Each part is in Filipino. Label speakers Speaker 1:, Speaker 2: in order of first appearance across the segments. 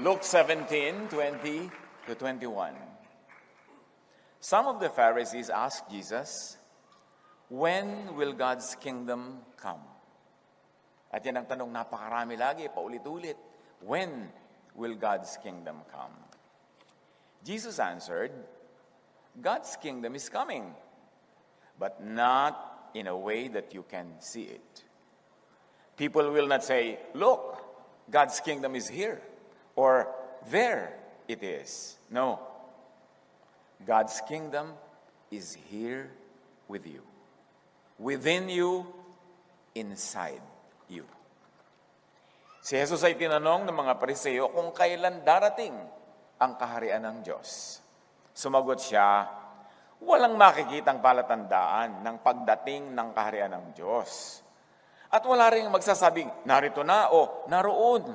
Speaker 1: Luke 17:20 to 21. Some of the Pharisees asked Jesus, "When will God's kingdom come?" At yan ang tanong napakarami lagi, paulit-ulit. When will God's kingdom come? Jesus answered, "God's kingdom is coming, but not in a way that you can see it." People will not say, "Look, God's kingdom is here," or "There it is." No. God's kingdom is here with you. Within you, inside you. Si Jesus ay tinanong ng mga Pariseo kung kailan darating ang kaharian ng Diyos. Sumagot siya, walang makikitang palatandaan ng pagdating ng kaharian ng Diyos. At wala rin magsasabing, narito na o naroon,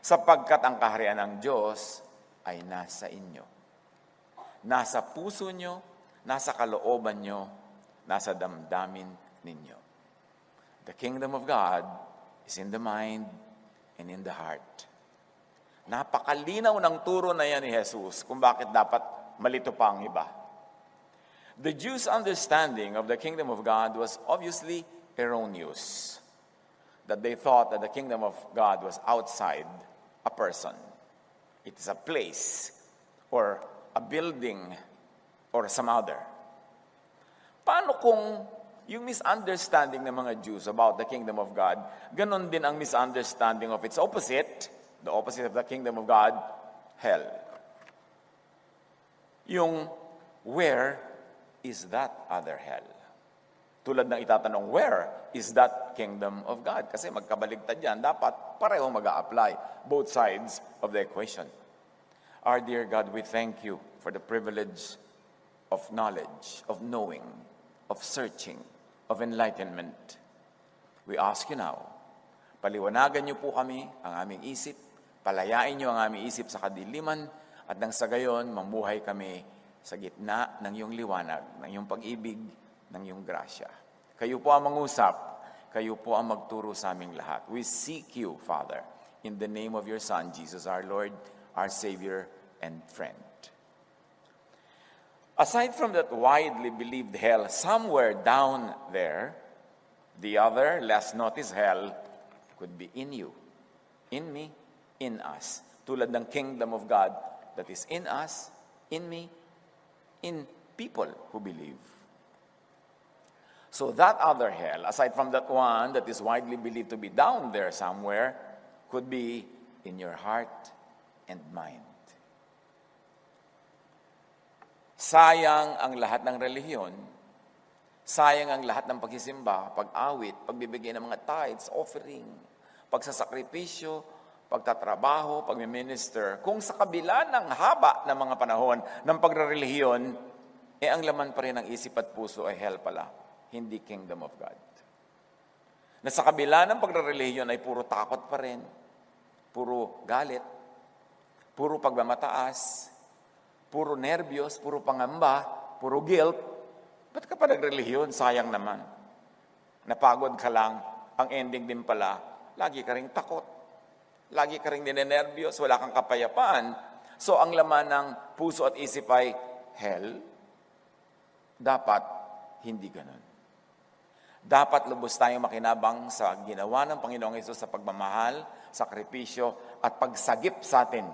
Speaker 1: sapagkat ang kaharian ng Diyos ay nasa inyo. Nasa puso nyo, nasa kalooban nyo, nasa damdamin ninyo. The kingdom of God is in the mind and in the heart. Napakalinaw ng turo na yan ni Jesus kung bakit dapat malito pa ang iba. The Jews' understanding of the kingdom of God was obviously erroneous. That they thought that the kingdom of God was outside a person. It is a place or a building or some other. Paano kung yung misunderstanding ng mga Jews about the kingdom of God, ganon din ang misunderstanding of its opposite, the opposite of the kingdom of God, hell. Yung, where is that other hell? Tulad ng itatanong, where is that kingdom of God? Kasi magkabaligtad yan, dapat pareho mag-a-apply, both sides of the equation. Our dear God, we thank you for the privilege of knowledge, of knowing, of searching, of enlightenment. We ask you now, paliwanagan niyo po kami ang aming isip, palayain niyo ang aming isip sa kadiliman, at nang sa gayon, mamuhay kami sa gitna ng iyong liwanag, ng iyong pag-ibig, ng iyong grasya. Kayo po ang mangusap, kayo po ang magturo sa aming lahat. We seek you, Father, in the name of your Son, Jesus, our Lord, our Savior, and friend. Aside from that widely believed hell somewhere down there, the other, less noticed hell could be in you, in me, in us. Tulad ng kingdom of God that is in us, in me, in people who believe. So that other hell, aside from that one that is widely believed to be down there somewhere, could be in your heart and mind. Sayang ang lahat ng relihiyon, sayang ang lahat ng pagsisimba, pag-awit, pagbibigay ng mga tithes, offering, pagsasakripisyo, pagtatrabaho, pagmiminister, kung sa kabila ng haba ng mga panahon ng pagrarelihiyon, ang laman pa rin ng isip at puso ay hell pala, hindi kingdom of God. Na sa kabila ng pagrarelihiyon ay puro takot pa rin, puro galit, puro pagmamataas, puro nervyos, puro pangamba, puro guilt. Ba't ka pa nagrelihiyon? Sayang naman. Napagod ka lang, ang ending din pala, lagi ka ring takot. Lagi ka ring ninenervyos, wala kang kapayapaan. So ang laman ng puso at isip ay hell? Dapat hindi ganun. Dapat lubos tayong makinabang sa ginawa ng Panginoong Hesus sa pagmamahal, sakripisyo, at pagsagip sa atin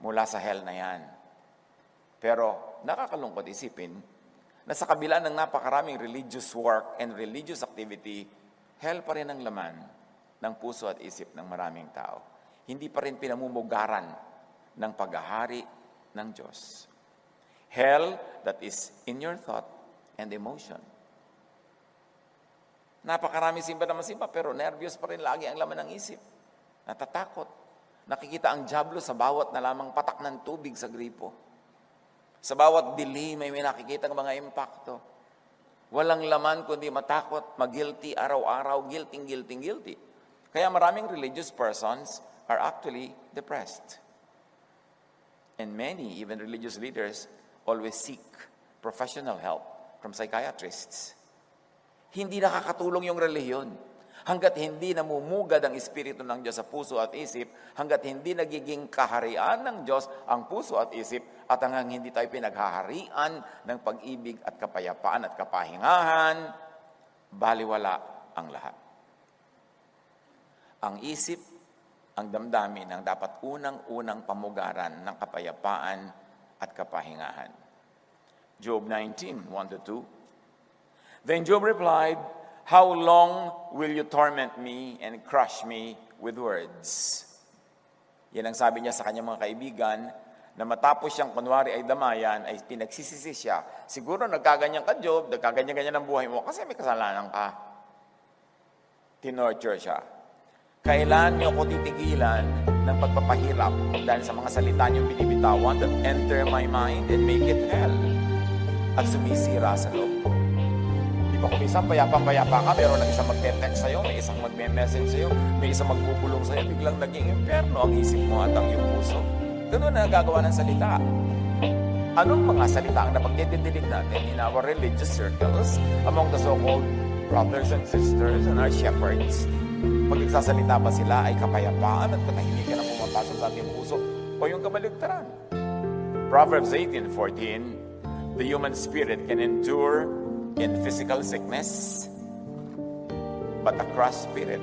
Speaker 1: mula sa hell na yan. Pero nakakalungkot isipin na sa kabila ng napakaraming religious work and religious activity, hell pa rin ang laman ng puso at isip ng maraming tao. Hindi pa rin pinamumugaran ng paghahari ng Diyos. Hell that is in your thought and emotion. Napakarami simba na masimba, pero nervyos pa rin lagi ang laman ng isip. Natatakot. Nakikita ang dyablo sa bawat na lamang patak ng tubig sa gripo. Sa bawat dilim may nakikita ng mga impacto. Walang laman kundi matakot, mag-guilty, araw-araw, guilty. Kaya maraming religious persons are actually depressed. And many, even religious leaders, always seek professional help from psychiatrists. Hindi nakakatulong yung relihiyon. Hanggat hindi namumugad ang Espiritu ng Diyos sa puso at isip, hanggat hindi nagiging kaharian ng Diyos ang puso at isip, at hanggang hindi tayo pinaghaharian ng pag-ibig at kapayapaan at kapahingahan, baliwala ang lahat. Ang isip, ang damdamin ang dapat unang-unang pamugaran ng kapayapaan at kapahingahan. Job 19:1-2. Then Job replied, "How long will you torment me and crush me with words?" Yan ang sabi niya sa kanyang mga kaibigan, na matapos siyang kunwari ay damayan, ay pinagsisisi siya. Siguro nagkaganyan ka, Job, nagkaganyan-ganyan ang buhay mo kasi may kasalanan ka. Tinorture siya. Kailan niyo ako titigilan ng pagpapahirap dahil sa mga salita niyong binibitawan that enter my mind and make it hell at sumisira sa loob? Di ba kung isang payapa-payapa ka, pero lang isang magte-text sa'yo, may isang magme-message sa'yo, may isang magbubulong sa'yo, biglang naging impyerno ang isip mo at ang iyong puso. Ganun na nagagawa ng salita. Anong mga salita ang napagdidinig natin in our religious circles, among the so-called brothers and sisters and our shepherds? Pag nagsasalita ba sila ay kapayapaan at katahimikan ang pumapasok sa ating puso o yung kabaligtaran? Proverbs 18:14, the human spirit can endure in physical sickness, but a crushed spirit,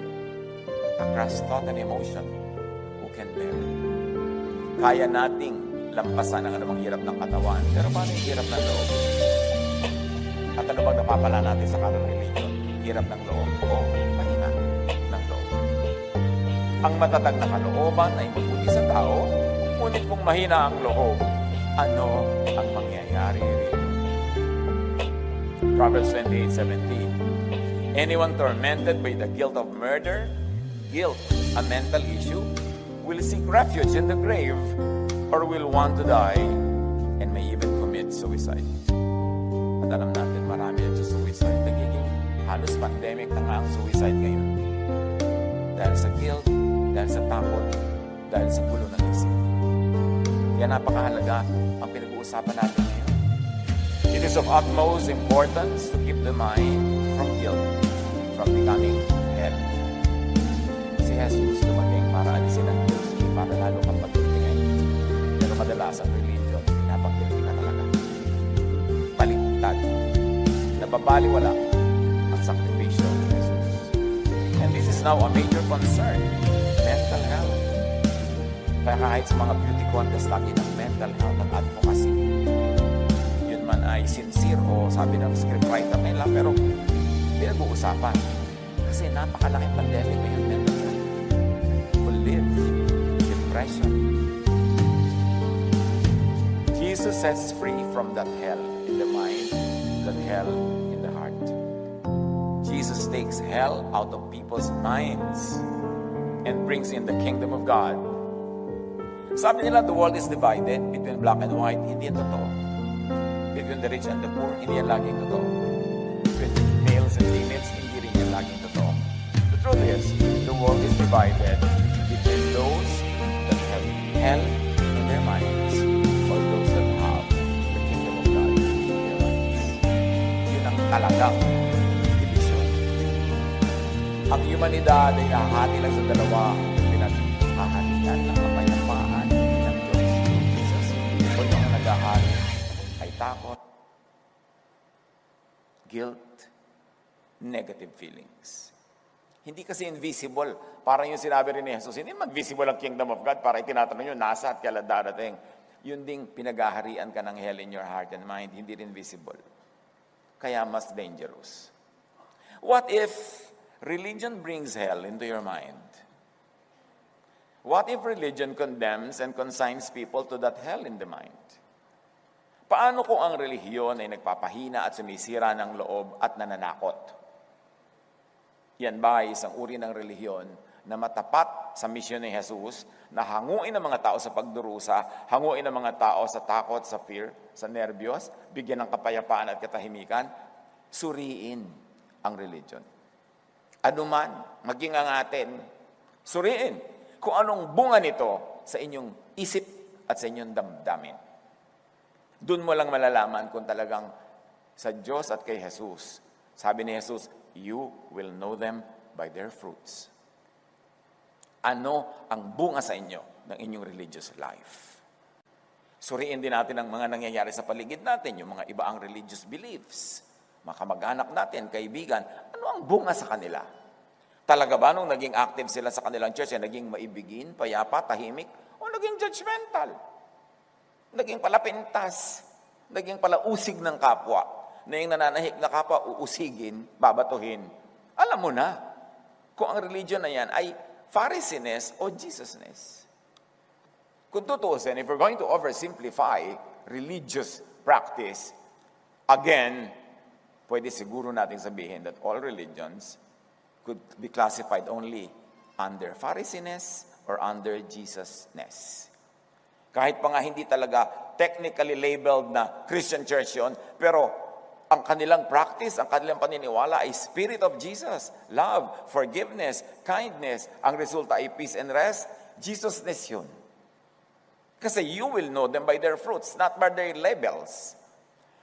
Speaker 1: a crushed thought and emotion, who can bear? Kaya nating lampasan ang anumang hirap ng katawan, pero paano yung hirap ng loob? At ano bang napapala natin sa current religion? Hirap ng loob o mahina ng loob? Ang matatag na kalooban ay mabuti sa tao, ngunit kung mahina ang loob, ano ang mangyayari rito? Proverbs 28:17. Anyone tormented by the guilt of murder, guilt, a mental issue, will seek refuge in the grave or will want to die and may even commit suicide. At alam natin marami yan sa suicide. Nagiging halos pandemic na nga ang suicide ngayon. Dahil sa guilt, dahil sa takot, dahil sa gulo ng isip. Kaya napakahalaga ang pinag-uusapan natin ngayon. It is of utmost importance to keep the mind from guilt, from becoming hell. Si Jesus dumating para alisin ang guilt, para lalo kang pagtitingin. Pero madalas ang religion, pinapagtiliti ka talaga. Baliktad. Nababaliwala ang sakripisyo ni Jesus. And this is now a major concern, mental health. Kaya kahit sa mga beauty contest lagi ng mental health at advocacy, yun man ay sincere o sabi ng scriptwriter nila, pero pinag-uusapan. Kasi napakalaking pandemic ngayon, mental health. Will live depression. Jesus sets free from that hell in the mind, that hell in the heart. Jesus takes hell out of people's minds and brings in the kingdom of God. Sabi nila, the world is divided between black and white. Hindi yan totoo. Between the rich and the poor, hindi yan laging totoo. Between males and females, hindi rin yan laging totoo. The truth is, the world is divided between those that have hell in their minds or those that have the kingdom of God in their minds. Yun ang talagang division. Ang humanidad ay nahahati lang sa dalawa, yung pinaghahalian ng kapayapaan ng Diyos. Jesus, o yung naghahali ay takot, guilt, negative feelings. Hindi kasi invisible. Parang yung sinabi rin ni Jesus, hindi mag-visible ang kingdom of God para itinatanong nyo, nasa at kailan darating. Yun ding pinaghaharian ka ng hell in your heart and mind, hindi rin visible. Kaya mas dangerous. What if religion brings hell into your mind? What if religion condemns and consigns people to that hell in the mind? Paano kung ang relihiyon ay nagpapahina at sumisira ng loob at nananakot? Yan ba ay isang uri ng relihiyon na matapat sa misyon ni Jesus na hanguin ang mga tao sa pagdurusa, hanguin ang mga tao sa takot, sa fear, sa nervyos, bigyan ng kapayapaan at katahimikan? Suriin ang religion. Ano man, maging ang atin, suriin kung anong bunga nito sa inyong isip at sa inyong damdamin. Doon mo lang malalaman kung talagang sa Diyos at kay Jesus. Sabi ni Jesus, you will know them by their fruits. Ano ang bunga sa inyo ng inyong religious life? Suriin din natin ang mga nangyayari sa paligid natin, yung mga ibaang religious beliefs, mga kamag-anak natin, kaibigan, ano ang bunga sa kanila? Talaga ba nung naging active sila sa kanilang church, naging maibigin, payapa, tahimik, o naging judgmental? Naging pala pintas, naging pala usig ng kapwa, na yung nananahik na kapwa, uusigin, babatuhin. Alam mo na, kung ang religion na yan ay Pharisees o Jesusness. Kung tutuusin, if we're going to oversimplify religious practice, again, pwede siguro natin sabihin that all religions could be classified only under Pharisees or under Jesusness. Kahit pa nga hindi talaga technically labeled na Christian church yun, pero ang kanilang practice, ang kanilang paniniwala ay Spirit of Jesus, love, forgiveness, kindness. Ang resulta ay peace and rest. Jesusness yun. Kasi you will know them by their fruits, not by their labels.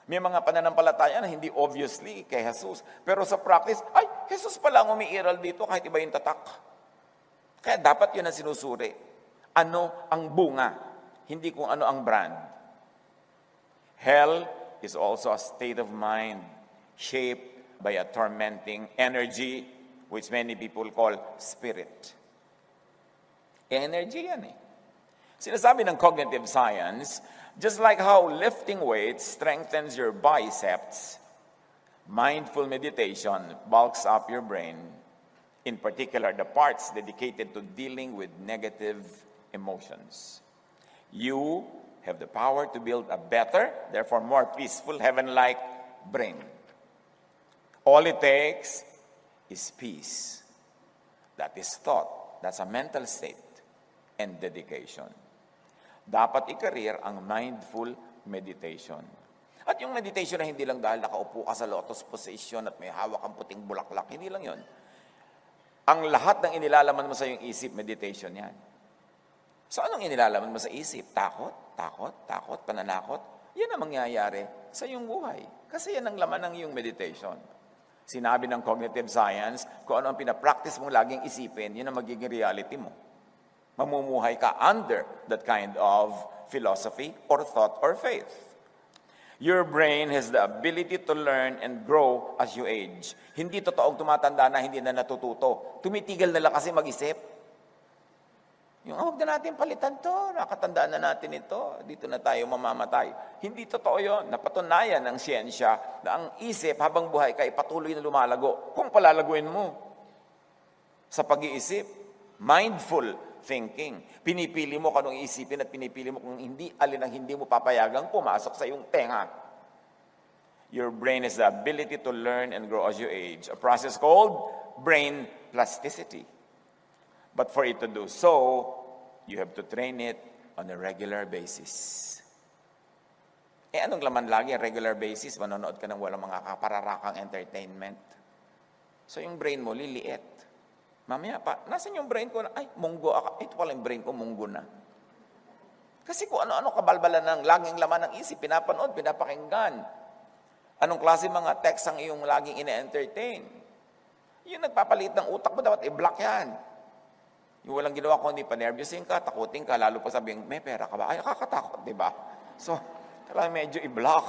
Speaker 1: May mga pananampalataya na hindi obviously kay Jesus. Pero sa practice, ay, Jesus pala ang umiiral dito kahit iba yung tatak. Kaya dapat yun ang sinusuri. Ano ang bunga? Hindi kung ano ang brand. Hell is also a state of mind shaped by a tormenting energy which many people call spirit. Energy yan eh. Sinasabi ng cognitive science, just like how lifting weights strengthens your biceps, mindful meditation bulks up your brain, in particular the parts dedicated to dealing with negative emotions. You have the power to build a better, therefore more peaceful, heaven-like brain. All it takes is peace. That is thought. That's a mental state and dedication. Dapat i-career ang mindful meditation. At yung meditation na hindi lang dahil nakaupo ka sa lotus position at may hawak kang puting bulaklak, hindi lang yon. Ang lahat ng inilalaman mo sa iyong isip, meditation yan. So anong inilalaman mo sa isip? Takot, pananakot. Yan ang mangyayari sa iyong buhay. Kasi yan ang laman ng iyong meditation. Sinabi ng cognitive science, kung ano ang pinapractice mong laging isipin, yun ang magiging reality mo. Mamumuhay ka under that kind of philosophy or thought or faith. Your brain has the ability to learn and grow as you age. Hindi totoong tumatanda na hindi na natututo. Tumitigil na lang kasi mag-isip. Yung huwag na natin palitan to, nakatandaan na natin ito, dito na tayo mamamatay. Hindi totoo yun. Napatunayan ng siyensya na ang isip habang buhay ka ay patuloy na lumalago. Kung palalaguin mo sa pag-iisip, mindful thinking. Pinipili mo kung anong iisipin at pinipili mo kung hindi, alin ang hindi mo papayagang pumasok sa iyong tenga. Your brain has the ability to learn and grow as you age. A process called brain plasticity. But for it to do so, you have to train it on a regular basis. Anong laman lagi? Regular basis, manonood ka ng walang mga kapararakang entertainment. So yung brain mo, liliit. Mamaya pa, nasan yung brain ko? Ay, munggo ako. Ito pala yung brain ko, munggo na. Kasi kung ano-ano kabalbalan ng laging laman ng isip, pinapanood, pinapakinggan. Anong klase mga text ang iyong laging ine-entertain? Yung nagpapalit ng utak mo, dapat i-block yan. Yung walang ginawa ko, hindi pa nervousin ka, takutin ka, lalo pa sabihin, may pera ka ba? Ay, nakakatakot, di ba? So, kailangan medyo i-block.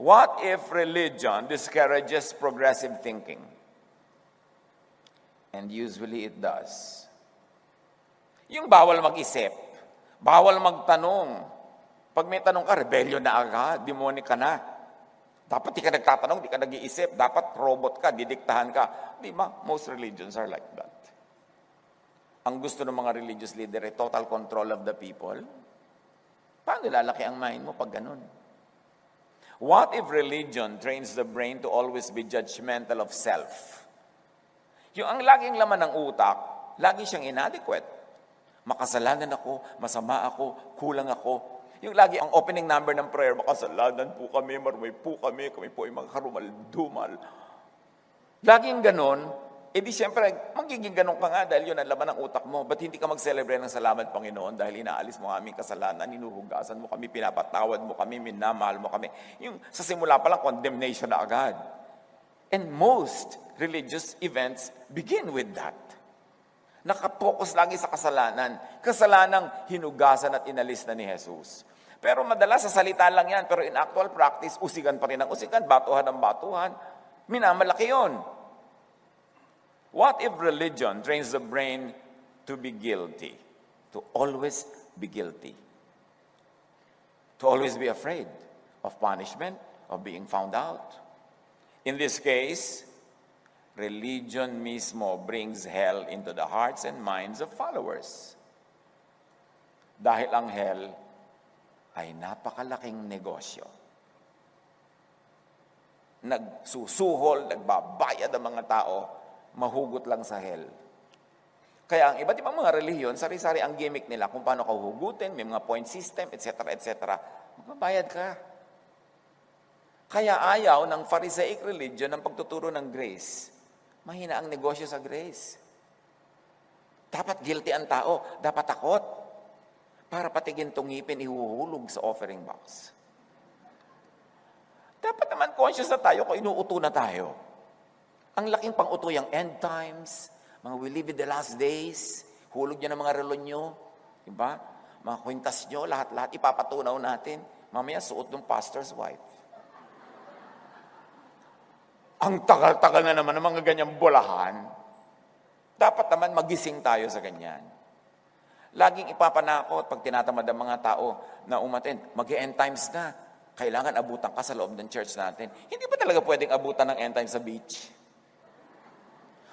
Speaker 1: What if religion discourages progressive thinking? And usually it does. Yung bawal mag-isip, bawal magtanong. Pag may tanong ka, rebellion na agad, demonic ka na. Dapat di ka nagtatanong, di ka nag-iisip, dapat robot ka, didiktahan ka. Di ba? Most religions are like that. Ang gusto ng mga religious leader ay total control of the people. Paano lalaki ang mind mo pag ganun? What if religion trains the brain to always be judgmental of self? Yung ang laging laman ng utak, lagi siyang inadequate. Makasalanan ako, masama ako, kulang ako. Yung lagi ang opening number ng prayer, makasalanan po kami, marumay po kami po ay mga karumal-dumal. Laging ganon, di siyempre, magiging ganun ka nga dahil yun ang laman ng utak mo. Ba't hindi ka mag-celebrate ng salamat, Panginoon, dahil inaalis mo aming kasalanan, inuhugasan mo kami, pinapatawad mo kami, minamahal mo kami. Yung sa simula pa lang, condemnation na agad. And most religious events begin with that. Nakapokus lagi sa kasalanan. Kasalanang hinugasan at inalis na ni Jesus. Pero madalas sa salita lang yan, pero in actual practice, usigan pa rin ang usigan, batuhan ang batuhan. Minamalaki yun. What if religion trains the brain to be guilty? To always be guilty. To always be afraid of punishment, of being found out. In this case, religion mismo brings hell into the hearts and minds of followers. Dahil ang hell ay napakalaking negosyo. Nagsusuhol, nagbabayad ang mga tao, mahugot lang sa hell. Kaya ang iba't ibang mga relihiyon, sari-sari ang gimmick nila kung paano ka hugutin, may mga point system, etc., etc. Magbabayad ka. Kaya ayaw ng Pharisaic religion ng pagtuturo ng grace. Mahina ang negosyo sa grace. Dapat guilty ang tao, dapat takot. Para patigin tong ngipin, ihuhulog sa offering box. Dapat naman conscious na tayo kung inuuto na tayo. Ang laking pang-uto yung end times, mga we live in the last days, hulog nyo ng mga relo nyo, diba? Mga kwintas nyo, lahat-lahat ipapatunaw natin. Mamaya suot ng pastor's wife. Ang tagal-tagal na naman ng mga ganyang bulahan. Dapat naman magising tayo sa ganyan. Laging ipapanakot pag tinatamad ang mga tao na umattend. Mag-end times na. Kailangan abutan ka sa loob ng church natin. Hindi ba talaga pwedeng abutan ng end times sa beach?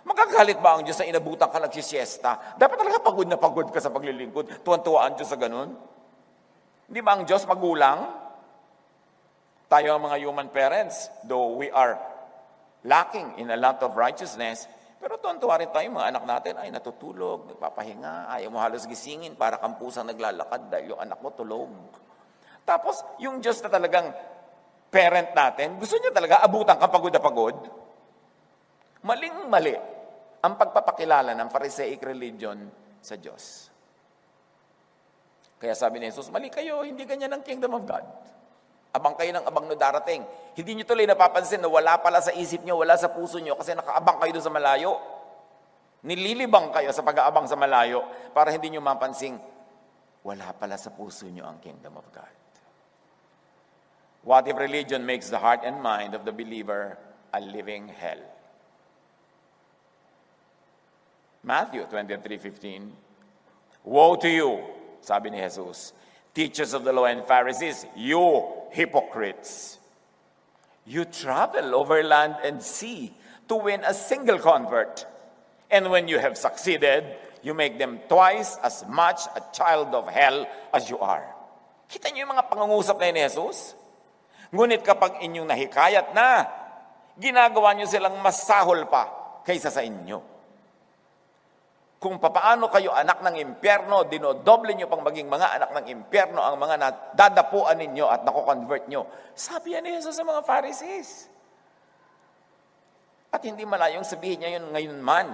Speaker 1: Magagalit ba ang Diyos na inabutan ka nagsisiesta? Dapat talaga pagod na pagod ka sa paglilingkod. Tuwan-tuwa ang Diyos sa ganun. Hindi ba ang Diyos magulang? Tayo ang mga human parents, though we are lacking in a lot of righteousness, pero tuwan-tuwa rin tayo, mga anak natin ay natutulog, nagpapahinga, ayaw mo halos gisingin para kang pusang naglalakad dahil yung anak mo tulog. Tapos, yung Diyos na talagang parent natin, gusto niya talaga abutan ka pagod na pagod. Maling-mali ang pagpapakilala ng Pharisaic religion sa Diyos. Kaya sabi ni Jesus, mali kayo, hindi ganyan ang kingdom of God. Abang kayo ng abang na darating. Hindi nyo tuloy napapansin na wala pala sa isip nyo, wala sa puso nyo kasi nakaabang kayo doon sa malayo. Nililibang kayo sa pag-aabang sa malayo para hindi nyo mapansing wala pala sa puso nyo ang kingdom of God. What if religion makes the heart and mind of the believer a living hell? Matthew 23:15. Woe to you, sabi ni Jesus, teachers of the law and Pharisees, you hypocrites! You travel over land and sea to win a single convert. And when you have succeeded, you make them twice as much a child of hell as you are. Kita niyo yung mga pangungusap na yun ni Jesus? Ngunit kapag inyong nahikayat na, ginagawa niyo silang mas sahol pa kaysa sa inyo. Kung papaano kayo anak ng impyerno, dinodoble nyo pang maging mga anak ng impyerno ang mga dadapuan ninyo at nako-convert nyo. Sabi yan ni Jesus sa mga Pharisees. At hindi malayong sabihin niya yun ngayon man,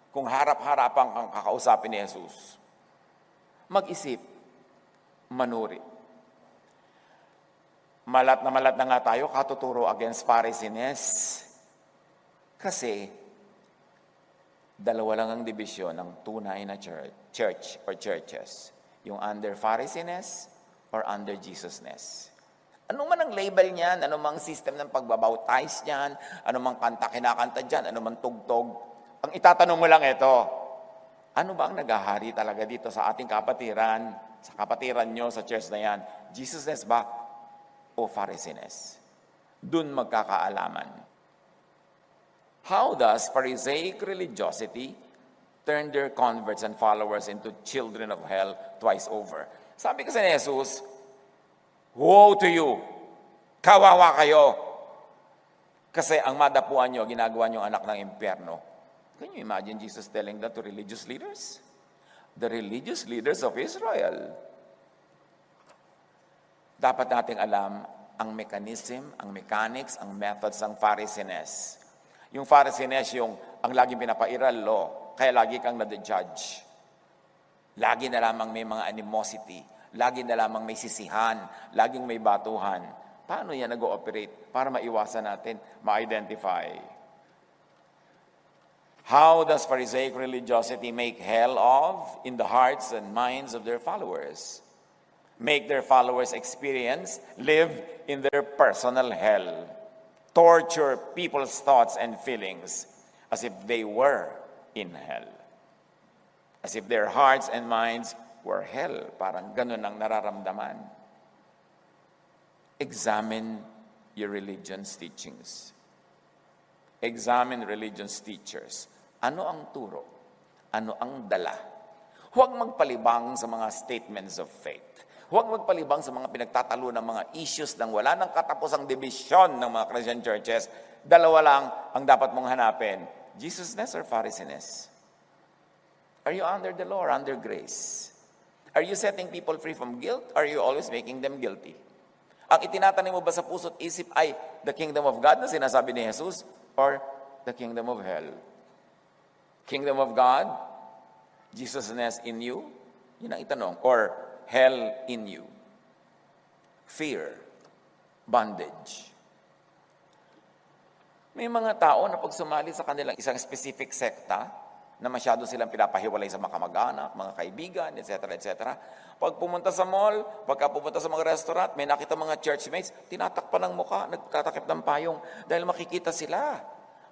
Speaker 1: kung harap-harapan kang kakausapin ni Jesus. Mag-isip, manuri. Malat na nga tayo, katuturo against Pharisees. Kasi, dalawa lang ang dibisyon ng tunay na church or churches. Yung under Pharisees or under Jesusness. Ano man ang label niyan, ano mang system ng pagbabautize niyan, ano mang kanta kinakanta dyan, ano mang tugtog. Ang itatanong mo lang ito, ano ba ang naghahari talaga dito sa ating kapatiran, sa kapatiran nyo, sa church na yan? Jesusness ba o Pharisees? Doon magkakaalaman. How does Pharisaic religiosity turn their converts and followers into children of hell twice over? Sabi kasi ni Jesus, woe to you! Kawawa kayo! Kasi ang madapuan nyo, ginagawa nyo anak ng impyerno. Can you imagine Jesus telling that to religious leaders? The religious leaders of Israel. Dapat nating alam ang mechanism, ang mechanics, ang methods ng Pharisees. Yung Pharisees, yung ang laging pinapairal law, kaya lagi kang nade-judge. Lagi na lamang may mga animosity, lagi na lamang may sisihan, laging may batuhan. Paano yan nag-ooperate para maiwasan natin, ma-identify? How does Pharisaic religiosity make hell of in the hearts and minds of their followers? Make their followers experience, live in their personal hell. Torture people's thoughts and feelings as if they were in hell. As if their hearts and minds were hell. Parang ganun ang nararamdaman. Examine your religion's teachings. Examine religion's teachers. Ano ang turo? Ano ang dala? Huwag magpalibang sa mga statements of faith. Huwag magpalibang sa mga pinagtatalo ng mga issues nang wala nang katapusang division ng mga Christian churches. Dalawa lang ang dapat mong hanapin. Jesusness or Pharisees? Are you under the law or under grace? Are you setting people free from guilt or are you always making them guilty? Ang itinatanim mo ba sa puso't isip ay the kingdom of God na sinasabi ni Jesus or the kingdom of hell? Kingdom of God, Jesusness in you, yun ang itanong, or hell in you. Fear, bondage. May mga tao na pag sumali sa kanilang isang specific sekta, na masyado silang pinapahiwalay sa mga kamag-anak, mga kaibigan, etc., etc. Pag pumunta sa mall, pagka pumunta sa mga restaurant, may nakita mga churchmates, tinatakpan ng mukha, nagtatakip ng payong dahil makikita sila.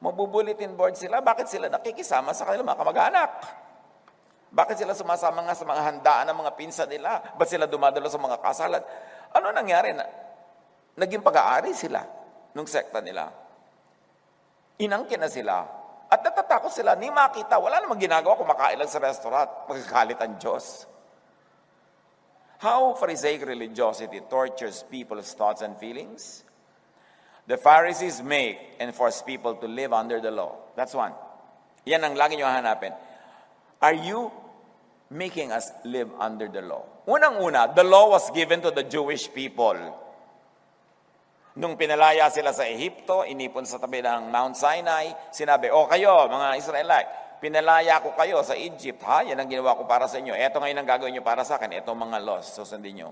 Speaker 1: Mabubulitin board sila. Bakit sila nakikisama sa kanilang mga kamag-anak? Bakit sila sumasama nga sa mga handaan ng mga pinsa nila? Ba't sila dumadalo sa mga kasalan? Ano nangyari? Naging pag-aari sila nung sekta nila. Inangkin na sila. At natatakot sila, ni makita, wala namang ginagawa, kumakain lang sa restaurant, magkakalit ang Diyos. How Pharisaic religiosity tortures people's thoughts and feelings? The Pharisees make and force people to live under the law. That's one. Yan ang lagi nyo hanapin. Are you making us live under the law? Unang-una, the law was given to the Jewish people. Nung pinalaya sila sa Ehipto, inipon sa tabi ng Mount Sinai, sinabi, kayo, mga Israelite, pinalaya ko kayo sa Egypt, ha? Yan ang ginawa ko para sa inyo. Eto ngayon ang gagawin nyo para sa akin. Eto mga laws, susundin nyo.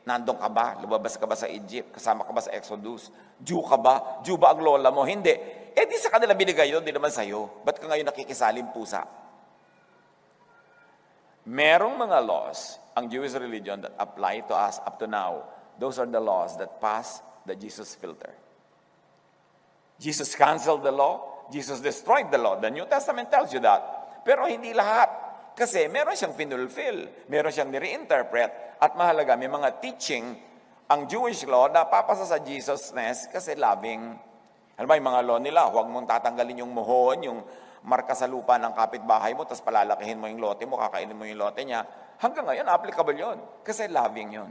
Speaker 1: Nandun ka ba? Lumabas ka ba sa Egypt? Kasama ka ba sa Exodus? Jew ka ba? Jew ba ang lola mo? Hindi. Di sa kanila binigay yun, di naman sa'yo. Ba't ka ngayon nakikisaling pusa? Merong mga laws, ang Jewish religion that apply to us up to now. Those are the laws that pass the Jesus filter. Jesus canceled the law. Jesus destroyed the law. The New Testament tells you that. Pero hindi lahat. Kasi meron siyang finulfill, meron siyang nire-interpret, at mahalaga, may mga teaching, ang Jewish law na papasa sa Jesusness kasi loving. Alam ba, yung mga law nila, huwag mong tatanggalin yung muhon, yung marka sa lupa ng kapitbahay mo, tapos palalakihin mo yung lote mo, kakainin mo yung lote niya. Hanggang ngayon, applicable yon kasi loving yon.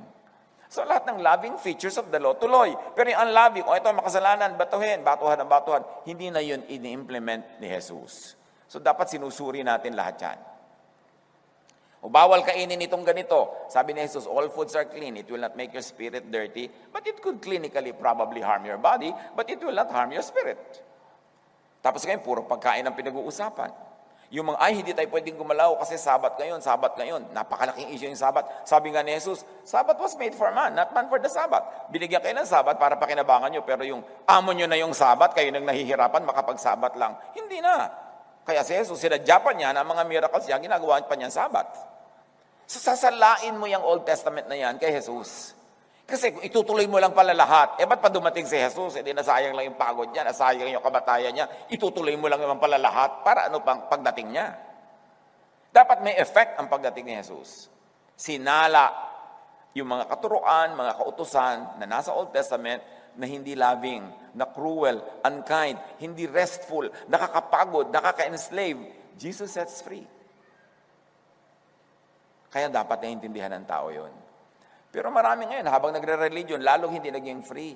Speaker 1: So lahat ng loving features of the law, tuloy. Pero yung unloving, ito makasalanan, batuhan ng batuhan, hindi na yun ini-implement ni Jesus. So dapat sinusuri natin lahat yan. O bawal kainin itong ganito. Sabi ni Jesus, all foods are clean. It will not make your spirit dirty, but it could clinically probably harm your body, but it will not harm your spirit. Tapos ngayon, puro pagkain ang pinag-uusapan. Yung mga, hindi tayo pwedeng gumalaw kasi sabat ngayon. Napakalaking issue yung sabat. Sabi nga ni Jesus, Sabat was made for man, not man for the Sabbath. Binigyan kayo ng sabat para pakinabangan nyo, pero yung amo nyo na yung sabat, kayo nang nahihirapan, makapag-sabat lang. Hindi na. Kaya si Jesus, sinadya pa niya na mga miracles niya, ginagawa pa niya sabat. So sasalain mo yung Old Testament na yan kay Jesus. Kasi kung itutuloy mo lang pala lahat, ba't pa dumating si Jesus? Hindi nasayang lang yung pagod niya, nasayang yung kamatayan niya, itutuloy mo lang naman pala lahat para ano pang pagdating niya. Dapat may effect ang pagdating ni Jesus. Sinala yung mga katuruan, mga kautusan na nasa Old Testament na hindi loving, na cruel, unkind, hindi restful, nakakapagod, nakaka-enslave. Jesus sets free. Kaya dapat naiintindihan ng tao yun. Pero marami ngayon, habang nagre-religion, lalong hindi naging free.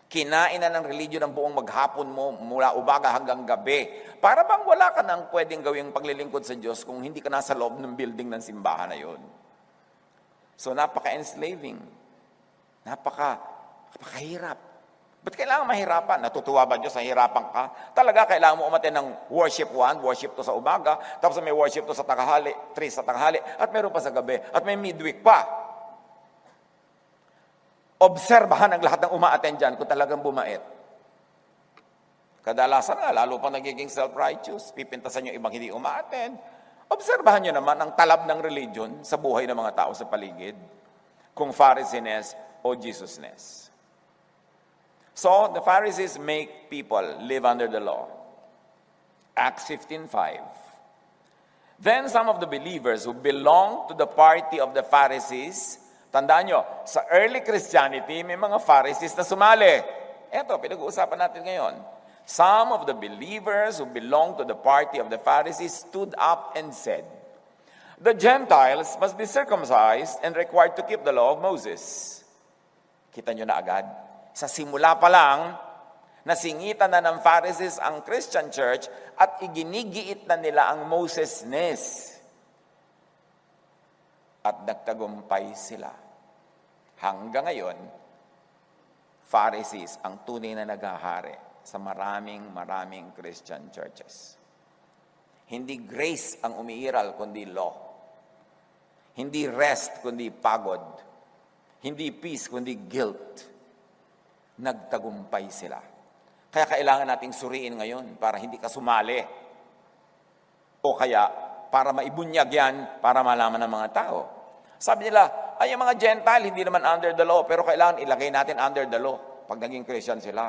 Speaker 1: Kinain na ng religion ang buong maghapon mo, mula umaga hanggang gabi. Para bang wala ka nang pwedeng gawing paglilingkod sa Diyos kung hindi ka nasa loob ng building ng simbahan na yun. So napaka-enslaving. Napakahirap. Ba't kailangan mahirapan? Natutuwa ba Diyos na hirapan ka? Talaga kailangan mo umatin ng worship 1, worship 2 sa umaga, tapos may worship 2 sa tanghali, 3 sa tanghali, at meron pa sa gabi, at may midweek pa. Obserbahan ang lahat ng uma-attend dyan kung talagang bumait. Kadalasan nga, lalo pa nagiging self-righteous, pipintasan yung ibang hindi uma-attend. Obserbahan nyo naman ang talab ng religion sa buhay ng mga tao sa paligid, kung Pharisees o Jesusness. So, the Pharisees make people live under the law. Acts 15:5. Then some of the believers who belonged to the party of the Pharisees, tandaan nyo, sa early Christianity, may mga Pharisees na sumali. Eto, pinag-uusapan natin ngayon. Some of the believers who belonged to the party of the Pharisees stood up and said, "The Gentiles must be circumcised and required to keep the law of Moses." Kita nyo na agad. Sa simula pa lang, nasingitan na ng Pharisees ang Christian church at iginigiit na nila ang Moses-ness. At nagtagumpay sila. Hanggang ngayon, Pharisees ang tunay na naghahari sa maraming Christian churches. Hindi grace ang umiiral, kundi law. Hindi rest, kundi pagod. Hindi peace, kundi guilt. Nagtagumpay sila. Kaya kailangan nating suriin ngayon para hindi ka sumali. O kaya, para maibunyag yan, para malaman ng mga tao. Sabi nila, ay yung mga Gentile, hindi naman under the law, pero kailangan ilagay natin under the law. Pag naging Christian sila,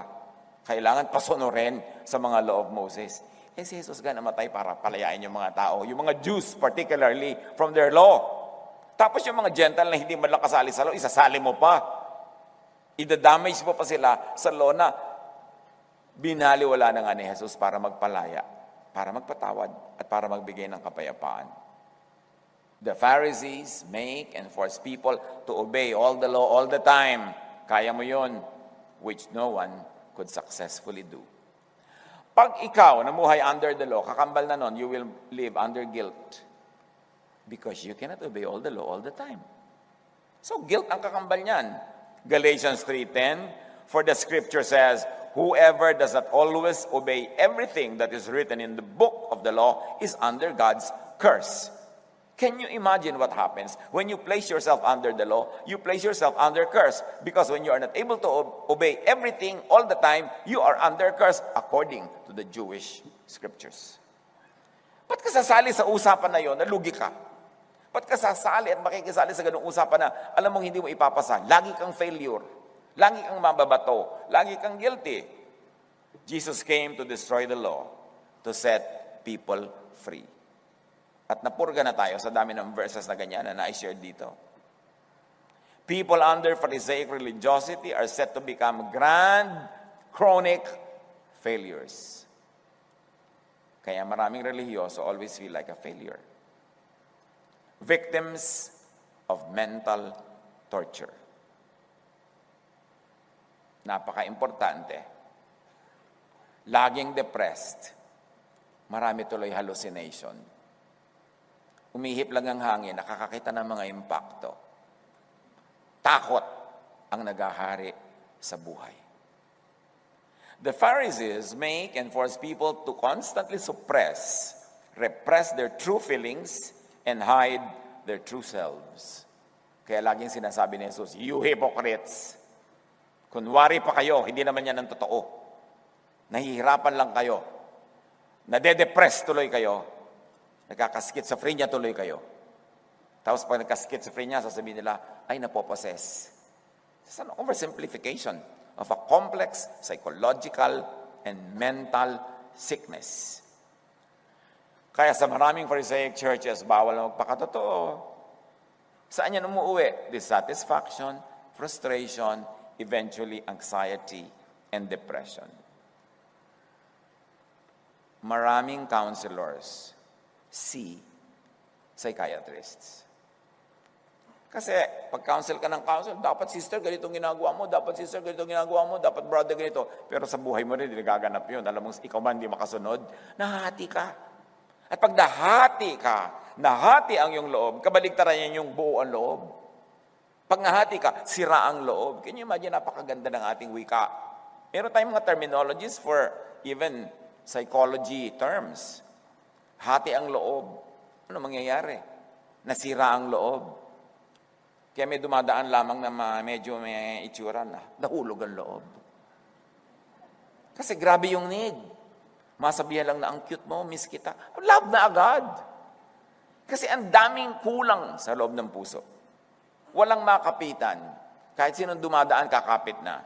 Speaker 1: kailangan pasunurin sa mga law of Moses. Si Jesus nga namatay para palayain yung mga tao, yung mga Jews particularly, from their law. Tapos yung mga Gentile na hindi man lang kasali sa law, isasali mo pa. Ida-damage mo pa sila sa law na binaliwala na nga ni Jesus para magpalaya, para magpatawad, at para magbigay ng kapayapaan. The Pharisees make and force people to obey all the law all the time. Kaya mo yun, which no one could successfully do. Pag ikaw namuhay under the law, kakambal na nun, you will live under guilt. Because you cannot obey all the law all the time. So guilt ang kakambal niyan. Galatians 3:10, for the scripture says, whoever does not always obey everything that is written in the book of the law is under God's curse. Can you imagine what happens when you place yourself under the law? You place yourself under curse. Because when you are not able to obey everything all the time, you are under curse according to the Jewish scriptures. Ba't ka sasali sa usapan na yon? Nalugi ka. Ba't ka sasali at makikisali sa ganung usapan na alam mong hindi mo ipapasa? Lagi kang failure. Lagi kang mababato. Lagi kang guilty. Jesus came to destroy the law, to set people free. At napurga na tayo sa dami ng verses na ganyan na na-share dito. People under Pharisaic religiosity are set to become grand, chronic failures. Kaya maraming religyoso always feel like a failure. Victims of mental torture. Napaka-importante. Laging depressed. Marami tuloy hallucination. Umihip lang ang hangin, nakakakita ng mga impakto. Takot ang naghahari sa buhay. The Pharisees make and force people to constantly repress their true feelings, and hide their true selves. Kaya laging sinasabi ni Jesus, you hypocrites. Kunwari pa kayo, hindi naman yan ang totoo. Nahihirapan lang kayo. Nade-depress tuloy kayo. Nagkaka-schizophrenia tuloy kayo. Tapos pag nagka-schizophrenia, sasabihin nila, ay napopossess. It's an oversimplification of a complex psychological and mental sickness. Kaya sa maraming Pharisaic churches, bawal na magpakatotoo. Saan yan umuwi? Dissatisfaction, frustration, eventually anxiety and depression. Maraming counselors see psychiatrists. Kasi pag counsel ka ng counsel, dapat sister, ganitong ginagawa mo, dapat sister, ganitong ginagawa mo, dapat brother, ganito. Pero sa buhay mo rin, nagaganap yun. Alam mo, ikaw man hindi makasunod, nahati ka. At pag nahati ang iyong loob, kabaligtaran yan yung buo ang loob. Pag nahati ka, sira ang loob. Can you imagine, napakaganda ng ating wika. Meron tayong mga terminologies for even psychology terms. Hati ang loob. Ano mangyayari? Nasira ang loob. Kaya may dumadaan lamang na medyo may itsura na, nahulog ang loob. Kasi grabe yung need. Masabihan lang na ang cute mo, miss kita. Love na agad. Kasi ang daming kulang sa loob ng puso. Walang makapitan. Kahit sinong dumadaan, kakapit na.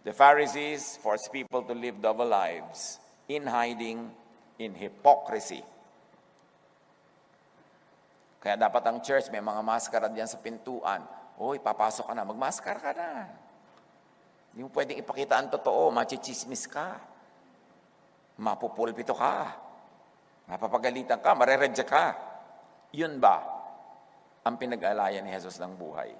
Speaker 1: The Pharisees forced people to live double lives in hiding, in hypocrisy. Kaya dapat ang church, may mga maskara diyan sa pintuan. Hoy, papasok ka na, magmaskara ka na. Hindi mo pwedeng ipakita ang totoo, machichismis ka. Mapupulpito ka. Mapapagalitan ka, mareredya ka. Yun ba ang pinag-alayan ni Jesus ng buhay?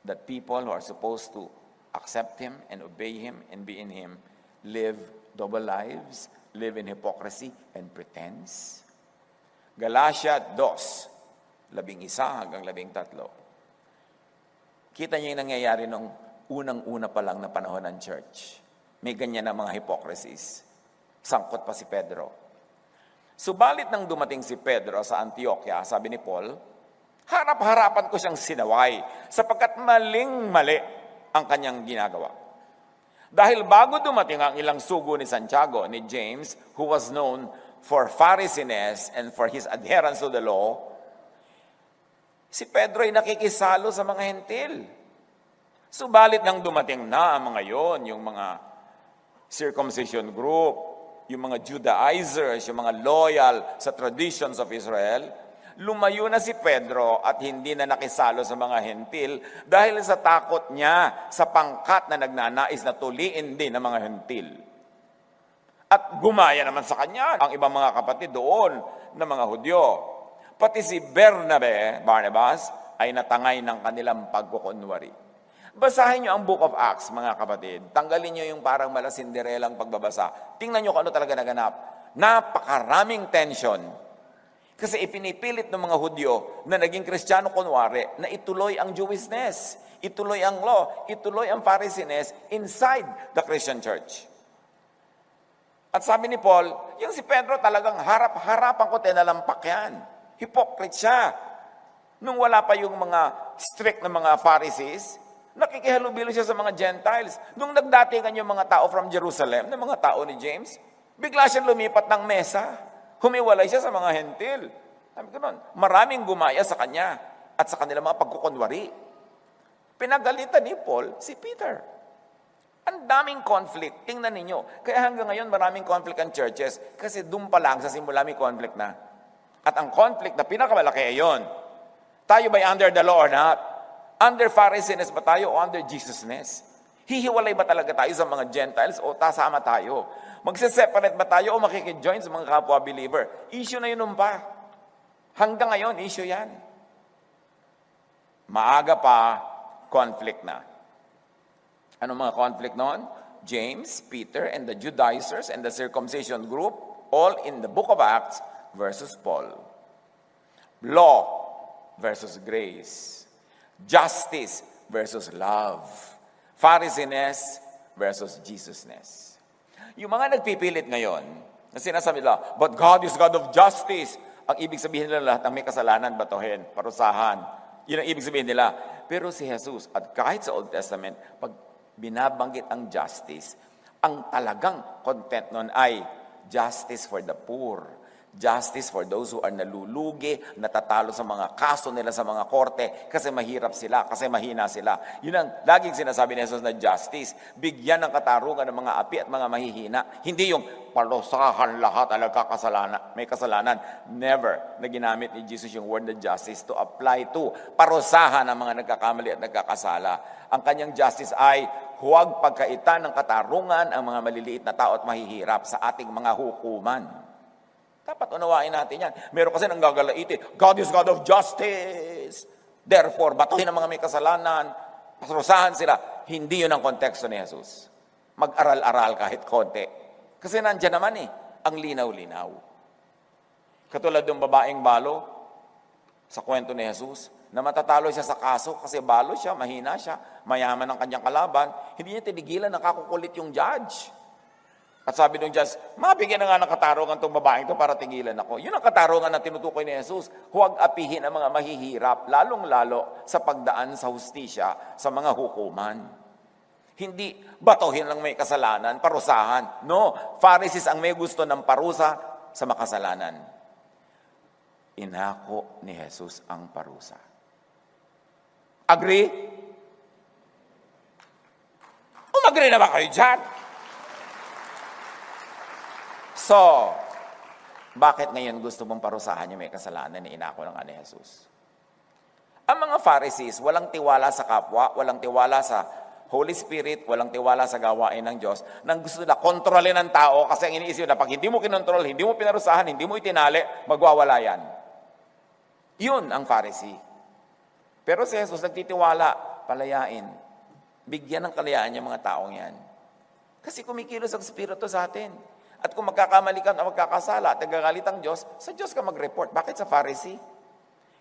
Speaker 1: That people who are supposed to accept Him and obey Him and be in Him live double lives, live in hypocrisy and pretense? Galatia 2, 11 hanggang 13. Kita niyo yung nangyayari nung unang-una pa lang na panahon ng church. May ganyan na mga hypocrisies. Sangkot pa si Pedro. Subalit nang dumating si Pedro sa Antioquia, sabi ni Paul, harap-harapan ko siyang sinaway sapagkat maling-mali ang kanyang ginagawa. Dahil bago dumating ang ilang sugo ni Santiago, ni James, who was known for Pharisees and for his adherence to the law, si Pedro ay nakikisalo sa mga hentil. Subalit nang dumating na ang mga yon, yung mga circumcision group, yung mga Judaizers, yung mga loyal sa traditions of Israel, lumayo na si Pedro at hindi na nakisalo sa mga hentil dahil sa takot niya sa pangkat na nagnanais na tuliin din ng mga hentil. At gumaya naman sa kanya ang ibang mga kapatid doon na mga Hudyo. Pati si Barnabas, ay natangay ng kanilang pagkukunwari. Basahin niyo ang Book of Acts, mga kapatid. Tanggalin niyo yung parang malasinderelang pagbabasa. Tingnan niyo kung ano talaga naganap. Napakaraming tension. Kasi ipinipilit ng mga Hudyo na naging Kristiyano kunwari na ituloy ang Jewishness, ituloy ang law, ituloy ang Pharisees inside the Christian church. At sabi ni Paul, yung si Pedro talagang harap-harapan ko tinalampak yan. Hypocrite siya. Nung wala pa yung mga strict na mga Pharisees, nakikihalubilo siya sa mga Gentiles. Nung nagdatingan yung mga tao from Jerusalem, na mga tao ni James, bigla siya lumipat ng mesa. Humiwalay siya sa mga hentil. Sabi ko nun, maraming gumaya sa kanya at sa kanilang mga pagkukunwari. Pinagalitan ni Paul si Peter. Ang daming conflict. Tingnan ninyo. Kaya hanggang ngayon maraming conflict ang churches kasi doon pa lang sa simula may conflict na. At ang conflict na pinakamalaki ay yun. Tayo ba'y under the law or not? Under Pharisees ba tayo o under Jesusness? Hihiwalay ba talaga tayo sa mga Gentiles o tasama tayo? Magse-separate ba tayo o makikijoin sa mga kapwa-believer? Issue na yun pa. Hanggang ngayon, issue yan. Maaga pa, conflict na. Ano mga conflict noon? James, Peter, and the Judaizers and the circumcision group, all in the book of Acts versus Paul. Law versus grace. Justice versus love. Pharisees versus Jesusness. Yung mga nagpipilit ngayon, na sinasabi nila, but God is God of justice. Ang ibig sabihin nila lahat ng may kasalanan, batuhin, parusahan. Yun ang ibig sabihin nila. Pero si Jesus, at kahit sa Old Testament, pag binabanggit ang justice, ang talagang content nun ay justice for the poor, justice for those who are nalulugi, natatalo sa mga kaso nila sa mga korte kasi mahirap sila, kasi mahina sila. Yun ang laging sinasabi ni Jesus na justice. Bigyan ng katarungan ng mga api at mga mahihina. Hindi yung parusahan lahat ang may kasalanan. Never na ginamit ni Jesus yung word na justice to apply to parusahan ang mga nagkakamali at nagkakasala. Ang kanyang justice ay huwag pagkaitan ng katarungan ang mga maliliit na tao at mahihirap sa ating mga hukuman. Dapat unawain natin yan. Meron kasi nang gagalaiti, God is God of justice. Therefore, batuhin ang mga may kasalanan, parusahan sila. Hindi yun ang konteksto ni Jesus. Mag-aral-aral kahit konti. Kasi nandiyan naman ang linaw-linaw. Katulad ng babaeng balo sa kwento ni Jesus, na matatalo siya sa kaso kasi balo siya, mahina siya, mayaman ang kanyang kalaban, hindi niya tinigilan na kakukulit yung judge. At sabi nung judge, mabigyan na nga ng katarungan itong babaeng ito para tingilan ako. Yun ang katarungan na tinutukoy ni Jesus. Huwag apihin ang mga mahihirap, lalong-lalo sa pagdaan sa hustisya, sa mga hukuman. Hindi batuhin lang may kasalanan, parusahan. No, Pharisees ang may gusto ng parusa sa makasalanan. Inako ni Jesus ang parusa. Agree? Agree na ba kayo dyan? So, bakit ngayon gusto mong parusahan yung may kasalanan ni inako ng ni Jesus? Ang mga Pharisees, walang tiwala sa kapwa, walang tiwala sa Holy Spirit, walang tiwala sa gawain ng Diyos, nang gusto nila kontrolin ng tao kasi ang iniisip na pag hindi mo kinontrol, hindi mo pinarusahan, hindi mo itinali, magwawala yan. Yun ang Pharisee. Pero si Jesus nagtitiwala, palayain. Bigyan ng kalayaan yung mga taong yan. Kasi kumikilos ang Espiritu sa atin. At kung magkakamali ka o magkakasala at nagagalit ang Diyos, sa Diyos ka mag-report. Bakit sa Pharisee?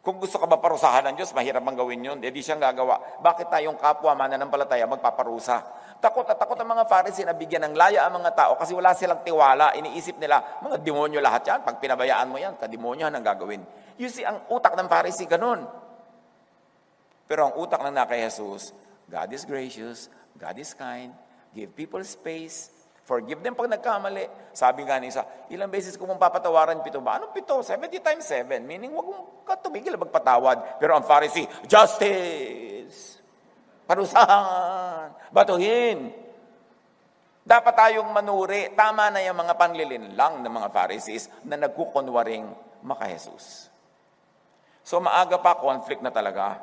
Speaker 1: Kung gusto ka ba parusahan ng Diyos, mahirap bang gawin yun? Di siyang gagawa. Bakit tayong kapwa mananampalataya magpaparusa? Takot na takot ang mga Pharisee na bigyan ng laya ang mga tao kasi wala silang tiwala. Iniisip nila, mga demonyo lahat yan. Pag pinabayaan mo yan, kademonyo ang gagawin. You see, ang utak ng Pharisee ganun. Pero ang utak ng kay Jesus, God is gracious, God is kind, give people space, forgive them pag nagkamali. Sabi nga ni isa, ilang beses ko mong papatawaran, 7 ba? Anong 7? 70 times 7. Meaning, wag mong tumigil magpatawad. Pero ang Pharisee, justice! Parusahan! Batuhin! Dapat tayong manuri. Tama na yung mga panlilinlang ng mga Pharisees na nagkukunwaring maka-Jesus. So maaga pa, conflict na talaga.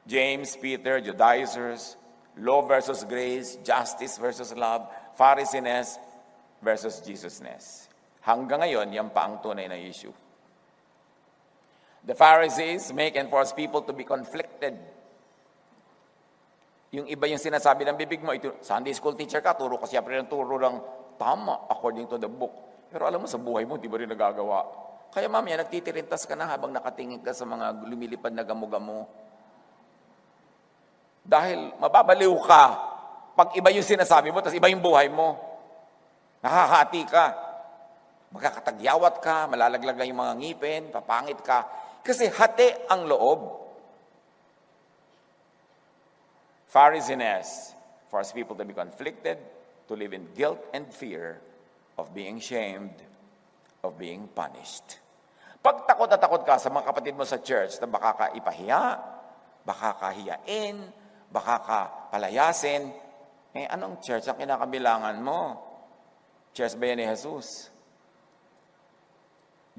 Speaker 1: James, Peter, Judaizers, law versus grace, justice versus love, Pharisees versus Jesusness. Hanggang ngayon, yan pa ang tunay na issue. The Pharisees make and force people to be conflicted. Yung iba yung sinasabi ng bibig mo, ito, Sunday school teacher ka, turo ka siyempre ng turo ng tama according to the book. Pero alam mo, sa buhay mo, di ba rin nagagawa? Kaya mamaya, nagtitirintas ka na habang nakatingin ka sa mga lumilipad na gamo-gamo. Dahil mababaliw ka pag iba yung sinasabi mo, tapos iba yung buhay mo. Nakahati ka. Magkakatagyawat ka, malalaglagan yung mga ngipin, papangit ka. Kasi hati ang loob. Pharisees force people to be conflicted, to live in guilt and fear of being shamed, of being punished. Pag takot na takot ka sa mga kapatid mo sa church na baka ka ipahiya, baka ka hiyain, baka ka palayasin, anong church ang kinakabilangan mo? Church ba yan ni Jesus?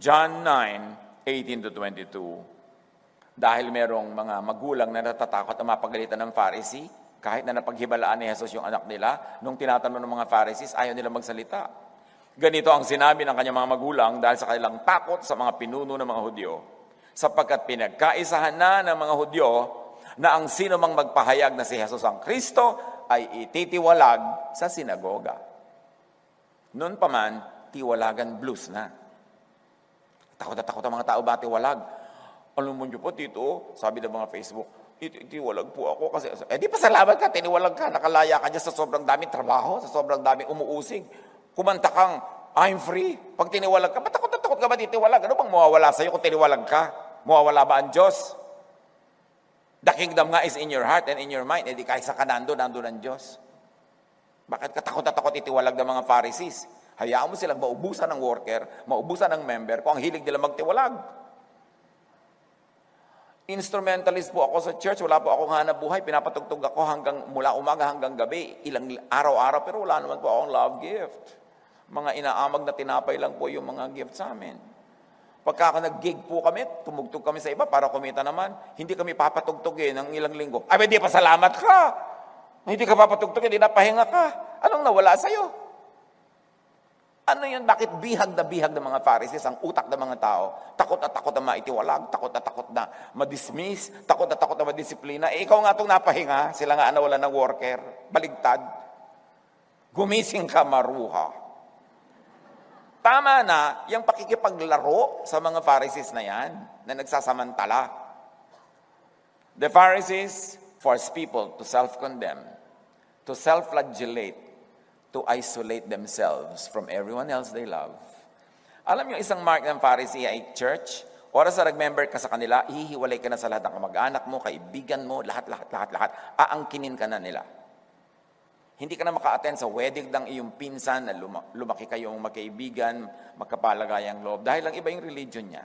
Speaker 1: John 9:18-22. Dahil merong mga magulang na natatakot na mapagalitan ng Pharisee, kahit na napaghibalaan ni Jesus yung anak nila, nung tinatanong ng mga Pharisees, ayaw nila magsalita. Ganito ang sinabi ng kanyang mga magulang dahil sa kanilang takot sa mga pinuno ng mga Hudyo, sapagkat pinagkaisahan na ng mga Hudyo na ang sino mang magpahayag na si Jesus ang Kristo ay ititiwalag sa sinagoga. Noon pa man, tiwalagan blues na. Takot na takot ang mga tao ba tiwalag? Alam mo niyo po, tito, sabi ng mga Facebook, itiwalag po ako kasi, di pasalamat ka, tiniwalag ka, nakalaya ka dyan sa sobrang daming trabaho, sa sobrang daming umuusig. Kumanta kang, I'm free. Pag tiniwalag ka, takot na takot ka ba titiwalag? Ano bang mawawala sa'yo kung tiniwalag ka? Mawawala ba ang Diyos? The kingdom nga is in your heart and in your mind. Di kahit sa kanando, nando ng Diyos. Bakit ka takot na takot itiwalag ng mga Pharisees? Hayaan mo silang maubusan ng worker, maubusan ng member, kung ang hilig nila magtiwalag. Instrumentalist po ako sa church, wala po akong hanap buhay, pinapatugtog ako mula umaga hanggang gabi, ilang araw-araw, pero wala naman po akong love gift. Mga inaamag na tinapay lang po yung mga gift sa amin. Pagka nag-gig po kami, tumugtog kami sa iba para kumita naman, hindi kami papatugtogin ng ilang linggo. Ay, hindi pa salamat ka. Hindi ka papatugtogin, hindi napahinga ka. Anong nawala sa'yo? Ano yun? Bakit bihag ng mga Pharisees ang utak ng mga tao? Takot na maitiwalag, takot na madismiss, takot na madisiplina. Ikaw nga itong napahinga, sila nga nawalan ng worker. Baligtad. Gumising ka, maruha. Tama na yung pakikipaglaro sa mga Pharisees na yan, na nagsasamantala. The Pharisees force people to self-condemn, to self-flagellate, to to isolate themselves from everyone else they love. Alam niyo, isang mark ng Pharisee ay church, oras na nag-member ka sa kanila, hihiwalay ka na sa lahat ng kamag-anak mo, kaibigan mo, lahat. Aangkinin ka na nila. Hindi ka na maka-attend sa wedding ng iyong pinsan na lumaki kayong magkaibigan, magkapalagayang loob, dahil lang iba yung religion niya.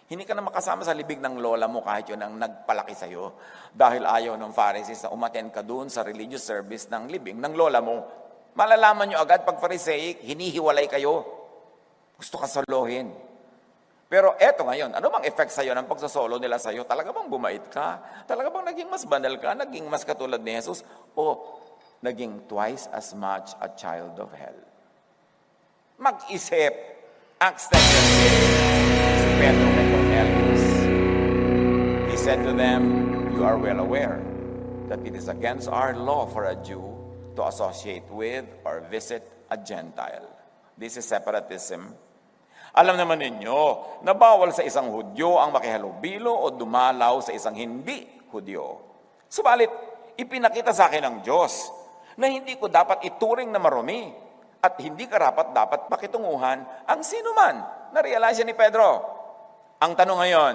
Speaker 1: Hindi ka na makasama sa libig ng lola mo kahit yun ang nagpalaki sa'yo. Dahil ayaw ng Pharisees na umattend ka doon sa religious service ng libing ng lola mo. Malalaman nyo agad pag Pharisaic, hinihiwalay kayo. Gusto ka solohin. Pero eto ngayon, ano bang effect sa'yo ng pagsasolo nila sa'yo? Talaga bang bumait ka? Talaga bang naging mas banal ka? Naging mas katulad ni Jesus? O naging twice as much a child of hell? Mag-isip. Acts 10:38, si Pedro kay Cornelius. He said to them, "You are well aware that it is against our law for a Jew to associate with or visit a Gentile." This is separatism. Alam naman ninyo na bawal sa isang Hudyo ang makihalubilo o dumalaw sa isang hindi Hudyo. Subalit, ipinakita sa akin ng Diyos na hindi ko dapat ituring na marumi at hindi karapat dapat pakitunguhan ang sino man. Na-realize ni Pedro. Ang tanong ngayon,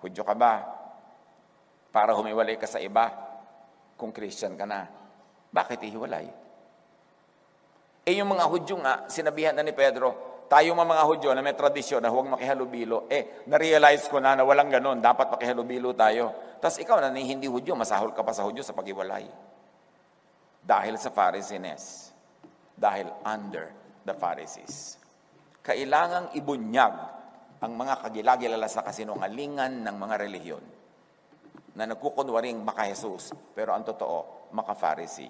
Speaker 1: Hudyo ka ba? Para humiwalay ka sa iba kung Christian ka na. Bakit ihiwalay? Yung mga Hudyo nga, sinabihan na ni Pedro, tayo mga Hudyo na may tradisyon na huwag makihalubilo, na-realize ko na walang ganun, dapat makihalubilo tayo. Tapos ikaw na hindi Hudyo, masahol ka pa sa Hudyo sa paghiwalay. Dahil sa Pharisees. Dahil under the Pharisees. Kailangang ibunyag ang mga kagilagilala sa kasinungalingan ng mga relihiyon na nagkukunwaring maka-Jesus, pero ang totoo, maka-Pharisee.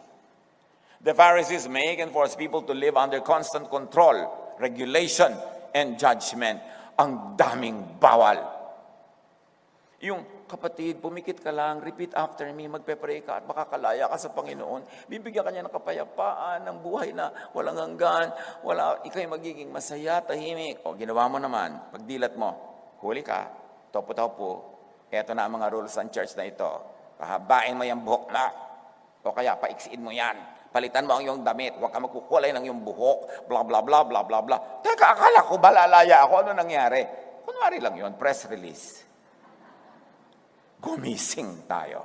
Speaker 1: The Pharisees make and force people to live under constant control, regulation, and judgment. Ang daming bawal. Yung kapatid, pumikit ka lang, repeat after me, magpe-pray ka at makakalaya ka sa Panginoon. Bibigyan ka niya ng kapayapaan, ng buhay na walang hanggan, ikaw'y magiging masaya, tahimik. O, ginawa mo naman, pagdilat mo, huli ka, topo-topo, eto na ang mga rules ng church na ito. Pahabain mo yung buhok na, o kaya paiksiin mo yan. Palitan mo ang iyong damit, huwag ka magkukulay ng iyong buhok, bla bla bla bla bla bla. Teka, akala ko balalaya ako, ano nangyari? Kunwari lang yun, press release. Gumising tayo.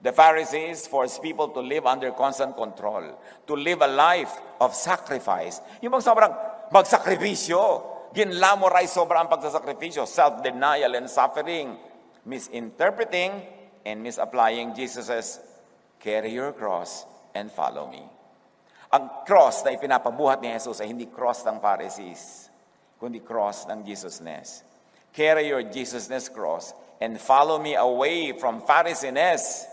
Speaker 1: The Pharisees force people to live under constant control, to live a life of sacrifice. Yung bang sobrang magsakripisyo, ginlamorize sobrang pagsasakripisyo, self-denial and suffering, misinterpreting and misapplying Jesus' carry your cross and follow me. Ang cross na ipinapabuhat ni Jesus ay hindi cross ng Pharisees, kundi cross ng Jesusness. Carry your Jesusness cross and follow me away from Pharisees,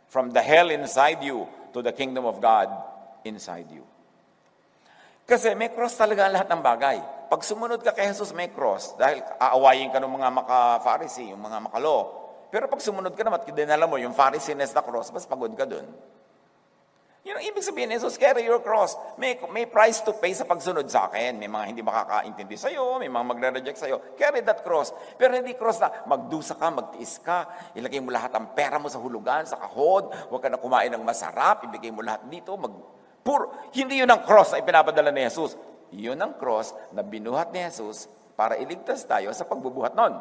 Speaker 1: from the hell inside you to the kingdom of God inside you. Kasi may cross talaga ang lahat ng bagay. Pag sumunod ka kay Jesus, may cross. Dahil aawayin ka ng mga maka-Pharisee, yung mga makalo. Pero pag sumunod ka naman, dinala mo yung Pharisees na cross, mas pagod ka dun. Yun ang ibig sabihin, Jesus, carry your cross. May price to pay sa pagsunod sa akin. May mga hindi makakaintindi sa'yo, may mga magre-reject sa'yo. Carry that cross. Pero hindi cross na magdusa ka, magtiis ka, ilagay mo lahat ang pera mo sa hulugan, sa kahod, huwag ka na kumain ng masarap, ibigay mo lahat dito, Hindi yun ang cross na ipinapadala ni Jesus. Yun ang cross na binuhat ni Jesus para iligtas tayo sa pagbubuhat nun.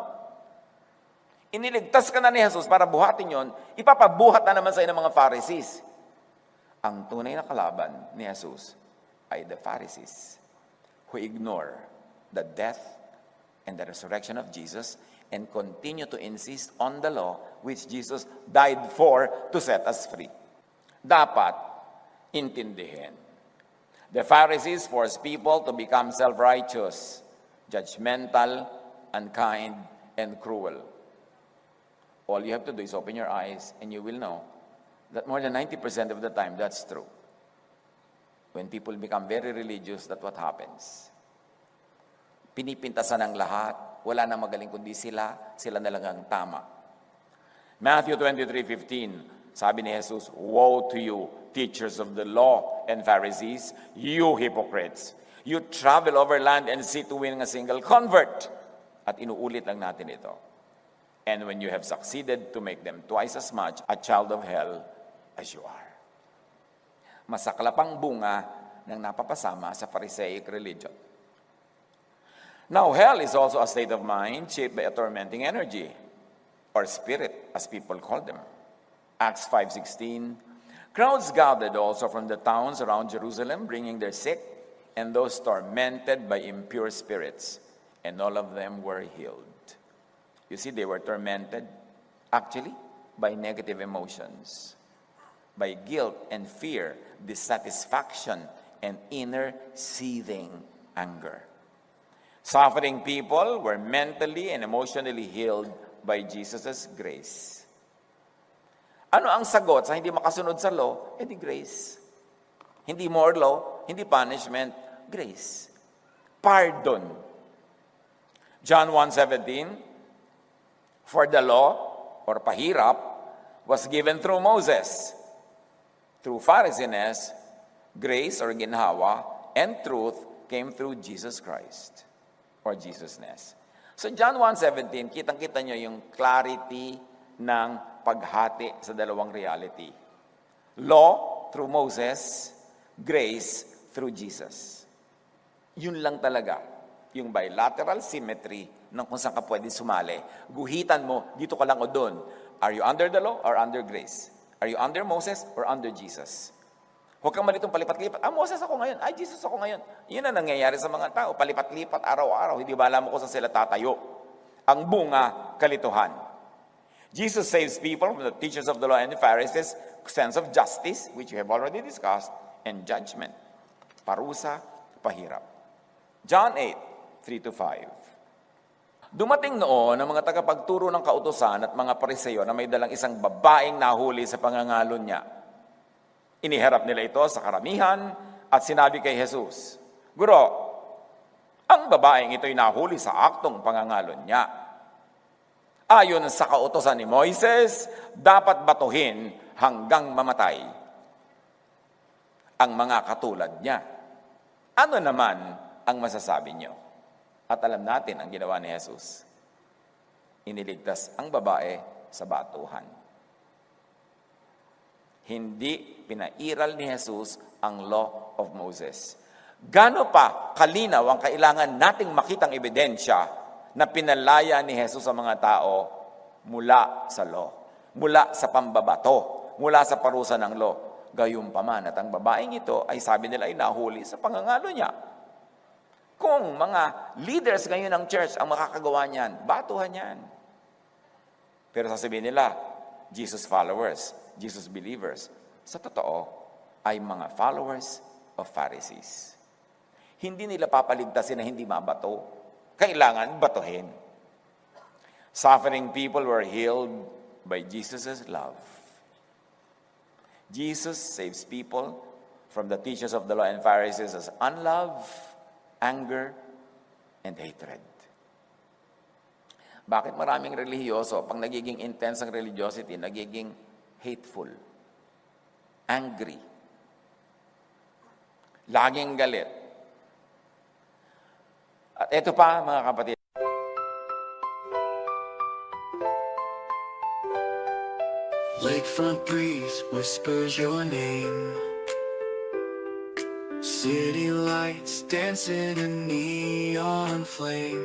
Speaker 1: Iniligtas ka na ni Jesus para buhatin yun, ipapabuhat na naman sa'yo ng mga Pharisees. Ang tunay na kalaban ni Jesus ay the Pharisees who ignore the death and the resurrection of Jesus and continue to insist on the law which Jesus died for to set us free. Dapat intindihin. The Pharisees force people to become self-righteous, judgmental, unkind, and cruel. All you have to do is open your eyes and you will know that more than 90% of the time, that's true. When people become very religious, that's what happens. Pinipintasan ng lahat, wala nang magaling kundi sila na lang ang tama. Matthew 23:15, sabi ni Jesus, "Woe to you, teachers of the law and Pharisees, you hypocrites! You travel over land and sea to win a single convert." At inuulit lang natin ito. And when you have succeeded to make them twice as much a child of hell as you are. Masaklap ang bunga ng napapasama sa Pharisaic religion. Now, hell is also a state of mind shaped by a tormenting energy, or spirit, as people call them. Acts 5:16, crowds gathered also from the towns around Jerusalem, bringing their sick and those tormented by impure spirits, and all of them were healed. You see, they were tormented, actually, by negative emotions, by guilt and fear, dissatisfaction, and inner seething anger. Suffering people were mentally and emotionally healed by Jesus' grace. Ano ang sagot sa hindi makasunod sa law? Di grace. Hindi more law, hindi punishment, grace. Pardon. John 1:17, for the law, or pahirap, was given through Moses. Through Pharisees, grace or ginhawa and truth came through Jesus Christ, or Jesusness. So John 1:17, kitang-kita nyo yung clarity ng paghati sa dalawang reality. Law through Moses, grace through Jesus. Yun lang talaga, yung bilateral symmetry ng kung saan ka pwede sumali. Guhitan mo, dito ka lang o doon. Are you under the law or under grace? Are you under Moses or under Jesus? Huwag kang malitong palipat-lipat. Moses ako ngayon. Jesus ako ngayon. Yun ang nangyayari sa mga tao. Palipat-lipat araw-araw. Hindi ba alam mo kung saan sila tatayo? Ang bunga, kalituhan. Jesus saves people from the teachers of the law and the Pharisees' sense of justice, which we have already discussed, and judgment. Parusa, pahirap. John 8:3-5. Dumating noon ang mga tagapagturo ng kautusan at mga Pariseo na may dalang isang babaeng nahuli sa pangangalo niya. Iniharap nila ito sa karamihan at sinabi kay Jesus, Guro, ang babaeng ito'y nahuli sa aktong pangangalon niya. Ayon sa kautusan ni Moises, dapat batuhin hanggang mamatay ang mga katulad niya. Ano naman ang masasabi niyo? At alam natin ang ginawa ni Jesus. Iniligtas ang babae sa batuhan. Hindi pinairal ni Jesus ang law of Moses. Gano pa kalinaw ang kailangan nating makitang ebidensya na pinalaya ni Jesus sa mga tao mula sa law, mula sa pambabato, mula sa parusa ng law. Gayunpaman at ang babaeng ito ay sabi nila ay nahuli sa pangangalo niya. Kung mga leaders ngayon ng church ang makakagawa niyan, batuhan yan. Pero sasabihin nila, Jesus followers, Jesus believers, sa totoo, ay mga followers of Pharisees. Hindi nila papaligtasin na hindi mabato. Kailangan batuhin. Suffering people were healed by Jesus' love. Jesus saves people from the teachers of the law and Pharisees as unlove, anger, and hatred. Bakit maraming relihiyoso, pag nagiging intense ang religiosity, nagiging hateful, angry, laging galit? At ito pa, mga kapatid,
Speaker 2: Lakefront breeze whispers your name. City lights dancing in neon flame.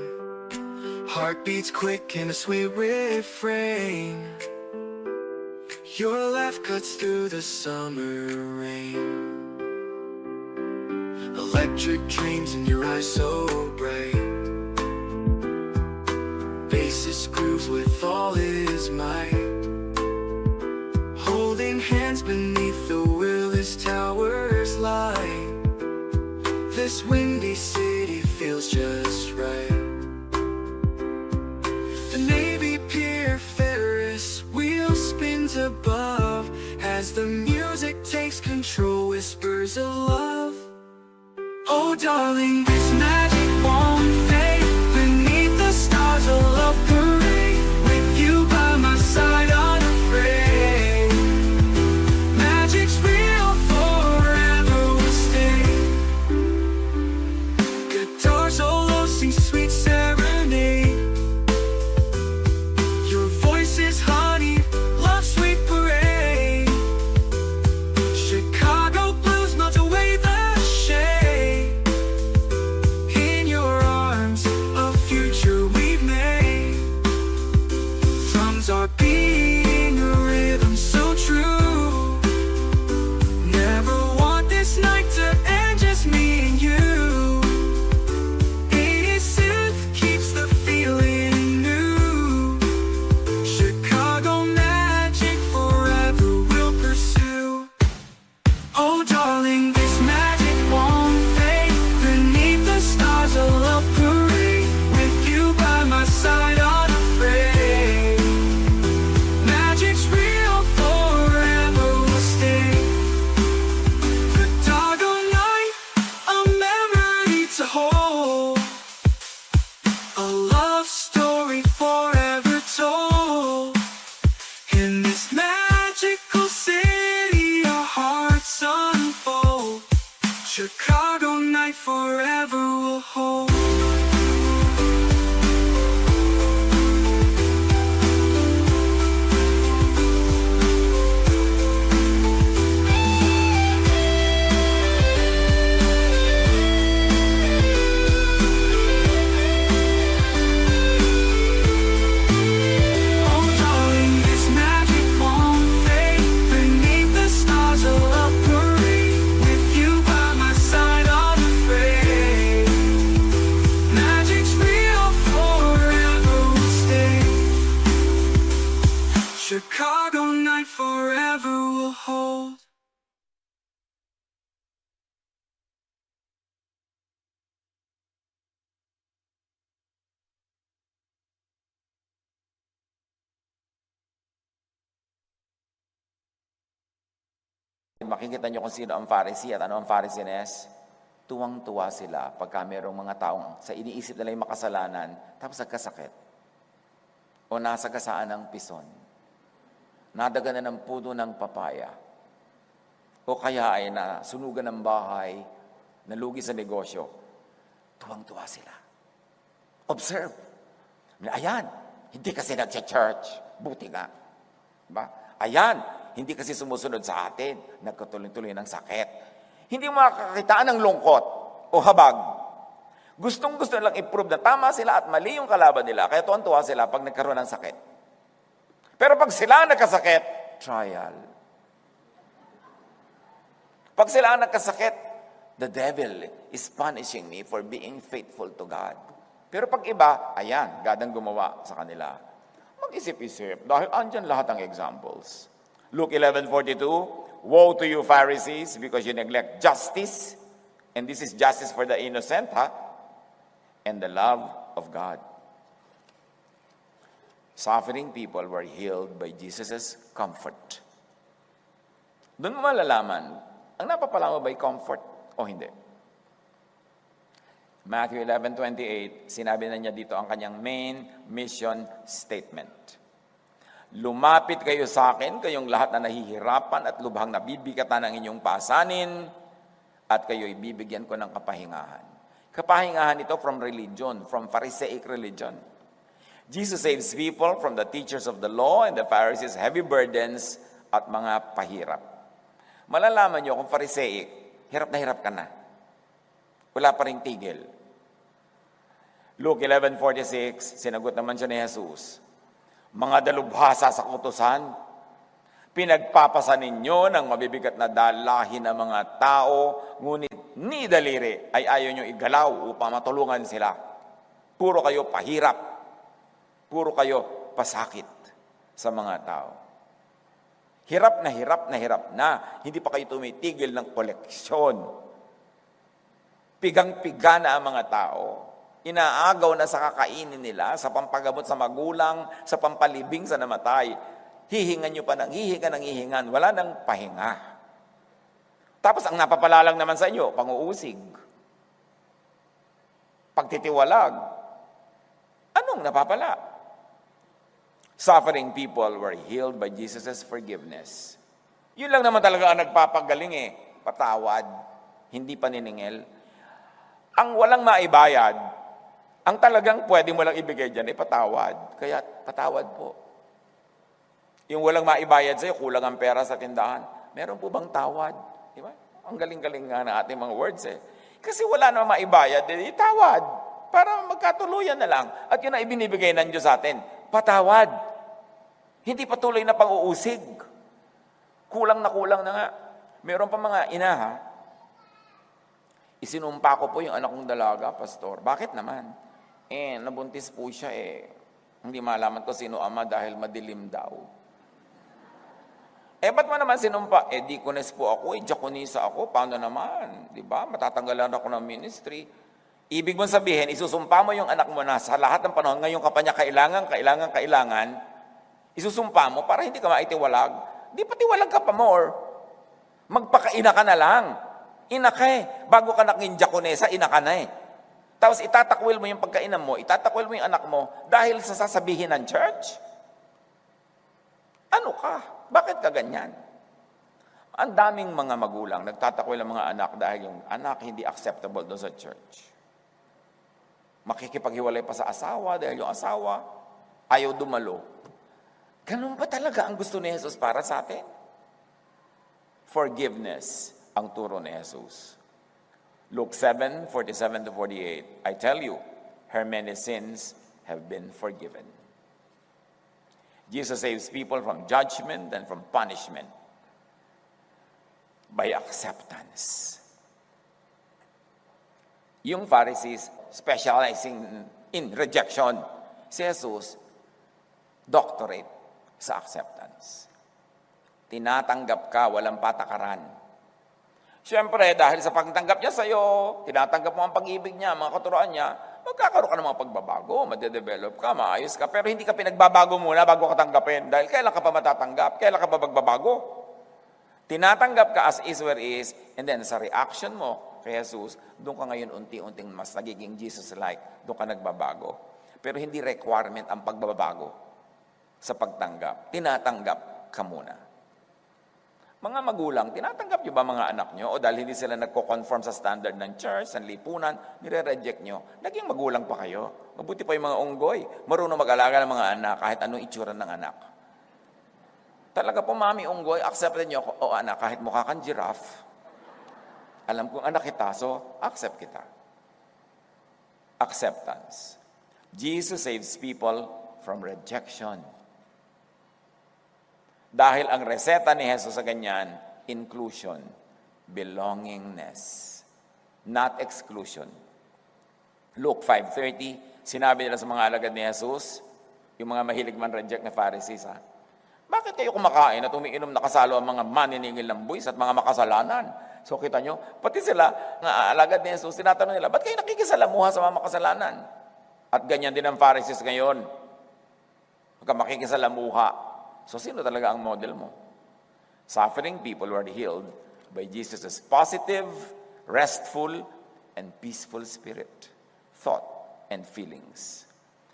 Speaker 2: Heartbeats quick in a sweet refrain. Your laugh cuts through the summer rain. Electric dreams in your eyes so bright. Bassist grooves with all his might. Holding hands beneath the Willis Towers light. This windy city feels just right. The Navy Pier Ferris wheel spins above as the music takes control, whispers of love. Oh darling, this magic won't fade. Beneath the stars a love parade. With you by my side unafraid. Magic's real, forever will stay. Guitar solo sings sweet serenade. Your voice is honey, love sweet parade. Chicago blues melt away the shade.
Speaker 1: makikita nyo kung sino ang Pharisee at ano ang Pharisees. Tuwang-tuwa sila pagka mayroong mga taong sa iniisip nila yung makasalanan, tapos nagkasakit. O nasagasaan ng pison. Nadaganan ng puno ng papaya. O kaya ay nasunugan ng bahay, nalugi sa negosyo. Tuwang-tuwa sila. Observe. Ayan, hindi kasi nag-church. Buti nga. Diba? Ayan, hindi kasi sumusunod sa atin. Nagkatuloy-tuloy ng sakit. Hindi mo makakakitaan ng lungkot o habag. Gustong-gusto lang i-prove na tama sila at mali yung kalaban nila. Kaya tuwan-tuwa sila pag nagkaroon ng sakit. Pero pag sila nagkasakit, trial. Pag sila nagkasakit, the devil is punishing me for being faithful to God. Pero pag iba, ayan, God ang gumawa sa kanila. Mag-isip-isip dahil andyan lahat ng examples. Luke 11:42, woe to you Pharisees because you neglect justice, and this is justice for the innocent, and the love of God. Suffering people were healed by Jesus' comfort. Doon mo malalaman, ang napapala mo ba'y comfort o hindi? Matthew 11:28, sinabi na niya dito ang kanyang main mission statement. Lumapit kayo sa akin, kayong lahat na nahihirapan at lubhang nabibigatan ng inyong pasanin, at kayo'y bibigyan ko ng kapahingahan. Kapahingahan ito from religion, from Pharisaic religion. Jesus saves people from the teachers of the law and the Pharisees' heavy burdens at mga pahirap. Malalaman nyo kung Pharisaic, hirap na hirap ka na. Wala pa ring tigil. Luke 11:46, sinagot naman siya ni Jesus, mga dalubhasa sa kutusan, pinagpapasa ninyo ng mabibigat na dalahin ng mga tao, ngunit ni daliri ay ayaw nyo igalaw upang matulungan sila. Puro kayo pahirap. Puro kayo pasakit sa mga tao. Hirap na hirap na hirap na. Hindi pa kayo tumitigil ng koleksyon. Pigang-piga na ang mga tao. Inaagaw na sa kakainin nila, sa pampagamot sa magulang, sa pampalibing sa namatay. Hihingan nyo pa ng hihingan. Wala nang pahinga. Tapos ang napapalalang naman sa inyo, panguusig. Pagtitiwalag. Anong napapala? Suffering people were healed by Jesus' forgiveness. Yun lang naman talaga ang nagpapagaling patawad, hindi paniningil. Ang walang maibayad, ang talagang pwede mo lang ibigay dyan ay patawad. Kaya patawad po. Yung walang maibayad sa'yo, kulang ang pera sa tindahan. Meron po bang tawad? Di ba? Ang galing-galing nga na ating mga words Kasi wala namang maibayad, tawad. Para magkatuluyan na lang. At yun ang ibinibigay ng Diyos sa atin. Patawad. Hindi patuloy na pang-uusig. Kulang na nga. Meron pa mga ina, isinumpa ko po yung anak kong dalaga, pastor. Bakit naman? Nabuntis po siya Hindi malaman ko sino ama dahil madilim daw. Ba't mo naman sinumpa? Deaconess po ako, diakonisa ako, paano naman? Diba? Matatanggalan ako ng ministry. Ibig mong sabihin, isusumpa mo yung anak mo na sa lahat ng panahon, ngayon ka pa niya kailangan, isusumpa mo para hindi ka maitiwalag. Di patiwalag ka pa more. Magpakaina ka na lang. Ina ka Bago ka naging diakonesa, ina ka na Tapos itatakwil mo yung pagkainan mo, itatakwil mo yung anak mo dahil sa sasabihin ng church? Ano ka? Bakit ka ganyan? Ang daming mga magulang nagtatakwil ng mga anak dahil yung anak hindi acceptable doon sa church. Makikipaghiwalay pa sa asawa dahil yung asawa ayaw dumalo. Ganun ba talaga ang gusto ni Jesus para sa atin? Forgiveness ang turo ni Jesus. Luke 7:47-48, I tell you, her many sins have been forgiven. Jesus saves people from judgment and from punishment by acceptance. Yung Pharisees specializing in rejection, si Jesus, doctorate sa acceptance. Tinatanggap ka, walang patakaran. Siyempre, dahil sa pagtanggap niya sa'yo, tinatanggap mo ang pag-ibig niya, mga katuroan niya, magkakaroon ka ng mga pagbabago, madedevelop ka, maayos ka, pero hindi ka pinagbabago muna bago ka tanggapin. Dahil kailan ka pa matatanggap? Kailan ka pa magbabago? Tinatanggap ka as is where is, and then sa reaction mo kay Jesus, doon ka ngayon unti-unting mas nagiging Jesus-like, doon ka nagbabago. Pero hindi requirement ang pagbabago sa pagtanggap. Tinatanggap ka muna. Mga magulang, tinatanggap nyo ba mga anak nyo? O dahil hindi sila nagko-conform sa standard ng church, ng lipunan, nire-reject nyo? Naging magulang pa kayo. Mabuti pa yung mga unggoy. Marunong mag-alaga ng mga anak kahit anong itsura ng anak. Talaga po, mami unggoy, accepted nyo ako. O anak, kahit mukha kang giraffe, alam kong anak kita, so accept kita. Acceptance. Jesus saves people from rejection. Dahil ang reseta ni Jesus sa ganyan, inclusion, belongingness, not exclusion. Luke 5:30, sinabi nila sa mga alagad ni Jesus, yung mga mahilig man reject na Pharisees, bakit kayo kumakain at umiinom na kasalo ang mga maniningil ng buwis at mga makasalanan? So kita nyo, pati sila, nga alagad ni Jesus, tinatanong nila, ba't kayo nakikisalamuha sa mga makasalanan? At ganyan din ang Pharisees ngayon. Pagka makikisalamuha. So sino talaga ang model mo? Suffering people were healed by Jesus' positive, restful, and peaceful spirit, thought, and feelings.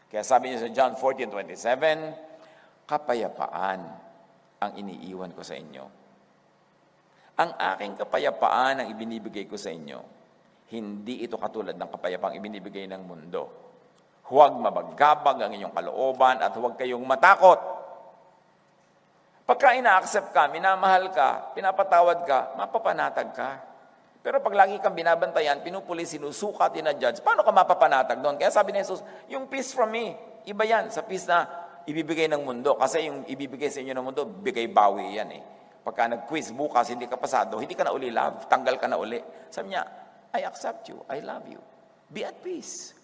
Speaker 1: Kaya sabi niya sa John 14:27, kapayapaan ang iniiwan ko sa inyo. Ang aking kapayapaan ang ibinibigay ko sa inyo. Hindi ito katulad ng kapayapaang ibinibigay ng mundo. Huwag mabagabag ang inyong kalooban at huwag kayong matakot. Pagka ina-accept ka, minamahal ka, pinapatawad ka, mapapanatag ka. Pero pag lagi kang binabantayan, pinupuli, sinusuka, tinadjudge, paano ka mapapanatag doon? Kaya sabi ni Jesus, yung peace from me, iba yan sa peace na ibibigay ng mundo. Kasi yung ibibigay sa inyo ng mundo, bigay bawi yan eh. Pagka nag-quiz bukas, hindi ka pasado, hindi ka na uli love, tanggal ka na uli. Sabi niya, I accept you, I love you. Be at peace.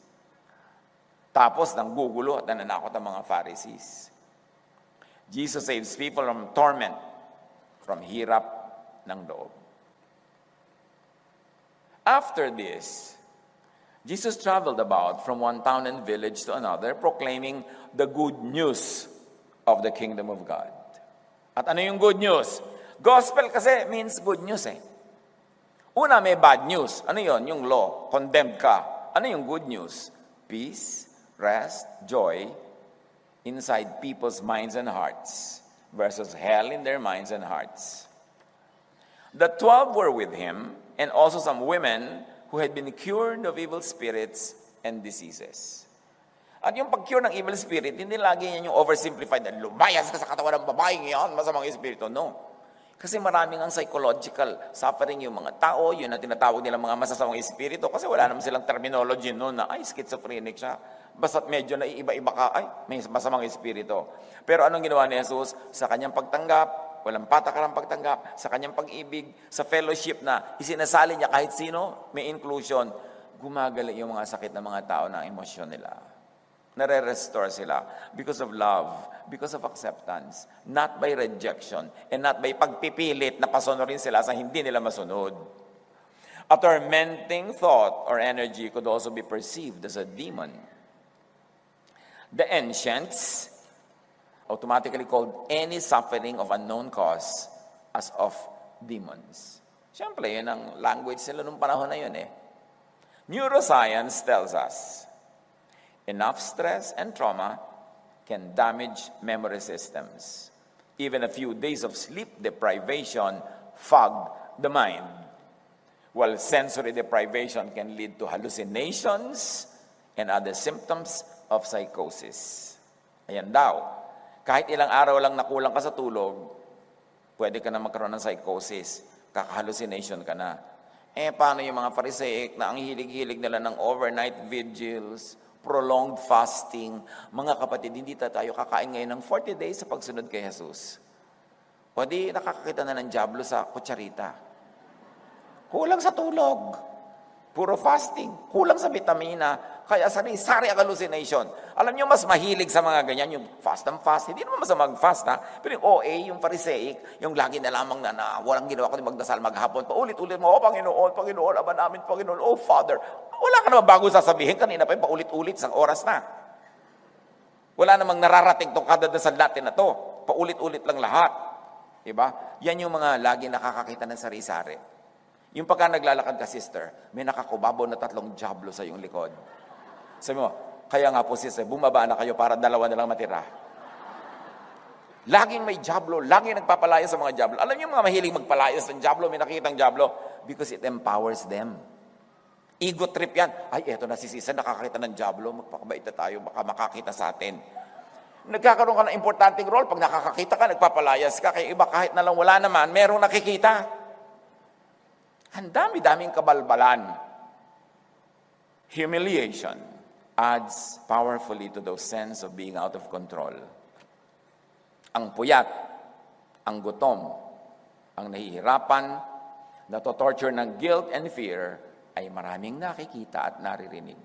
Speaker 1: Tapos, nanggugulo at nananakot ang mga Pharisees. Jesus saves people from torment, from hirap ng loob. After this, Jesus traveled about from one town and village to another, proclaiming the good news of the kingdom of God. At ano yung good news? Gospel kasi means good news eh. Una, may bad news. Ano yon? Yung law. Condemned ka. Ano yung good news? Peace, rest, joy, inside people's minds and hearts versus hell in their minds and hearts. The 12 were with him and also some women who had been cured of evil spirits and diseases. At yung pag-cure ng evil spirit, hindi lagi yan yung oversimplified na lumayas ka sa katawan ng babaeng yan, masamang espiritu. No. Kasi maraming ang psychological suffering yung mga tao, yun na tinatawag nilang mga masasamang espiritu kasi wala naman silang terminology noon na, ay, schizophrenic siya. Basta't medyo naiiba-iba ka, ay, may masamang espiritu. Pero anong ginawa ni Jesus? Sa kanyang pagtanggap, walang patakarang pagtanggap, sa kanyang pag-ibig, sa fellowship na isinasali niya kahit sino, may inclusion, gumagali yung mga sakit ng mga tao ng emosyon nila. Nare-restore sila because of love, because of acceptance, not by rejection, and not by pagpipilit na pasunurin sila sa hindi nila masunod. A tormenting thought or energy could also be perceived as a demon. The ancients automatically called any suffering of unknown cause as of demons. Siyempre, yun ang language sila nung panahon na yun eh. Neuroscience tells us, enough stress and trauma can damage memory systems. Even a few days of sleep deprivation fog the mind, while sensory deprivation can lead to hallucinations and other symptoms of psychosis. Ayan daw, kahit ilang araw lang nakulang ka sa tulog, pwede ka na magkaroon ng psychosis, kaka-hallucination ka na. Paano yung mga Pharisaic na ang hilig-hilig nila ng overnight vigils, prolonged fasting? Mga kapatid, hindi tayo kakain ngayon ng 40 days sa pagsunod kay Jesus. O di nakakakita na ng dyablo sa kutsarita. Kulang sa tulog. Puro fasting. Kulang sa vitamina. Kaya sari-sari ang hallucination. Alam niyo, mas mahilig sa mga ganyan, yung fast and fast. Hindi naman masama mag-fast, ha? Pero yung OA, yung Pharisaic, yung lagi na lamang na walang ginawa kundi magdasal maghapon. Paulit-ulit mo, Panginoon, Panginoon, aba namin, Panginoon, oh Father. Wala ka naman bago sasabihin. Kanina pa yung paulit-ulit, isang oras na. Wala namang nararating tong kadadasal natin na to. Paulit-ulit lang lahat. Diba? Yan yung mga lagi nakakakita ng sari-sari. Yung pagka naglalakad ka, sister, may nakakubabo na 3 diablo sa iyong likod. Sabi mo, kaya nga po, sister, bumaba na kayo para 2 na lang matira. Laging may diablo, laging nagpapalayas sa mga diablo. Alam niyo mga mahilig magpalayas ng diablo, may nakikitang diablo, because it empowers them. Ego trip yan. Ay, eto na si Sisa, nakakita ng diablo, magpakabait na tayo, baka makakita sa atin. Nagkakaroon ka ng importanteng role, pag nakakakita ka, nagpapalayas ka, kaya iba kahit na lang wala naman, merong nakikita. Ang dami-daming kabalbalan. Humiliation adds powerfully to the sense of being out of control. Ang puyat, ang gutom, ang nahihirapan, natotorture ng guilt and fear, ay maraming nakikita at naririnig.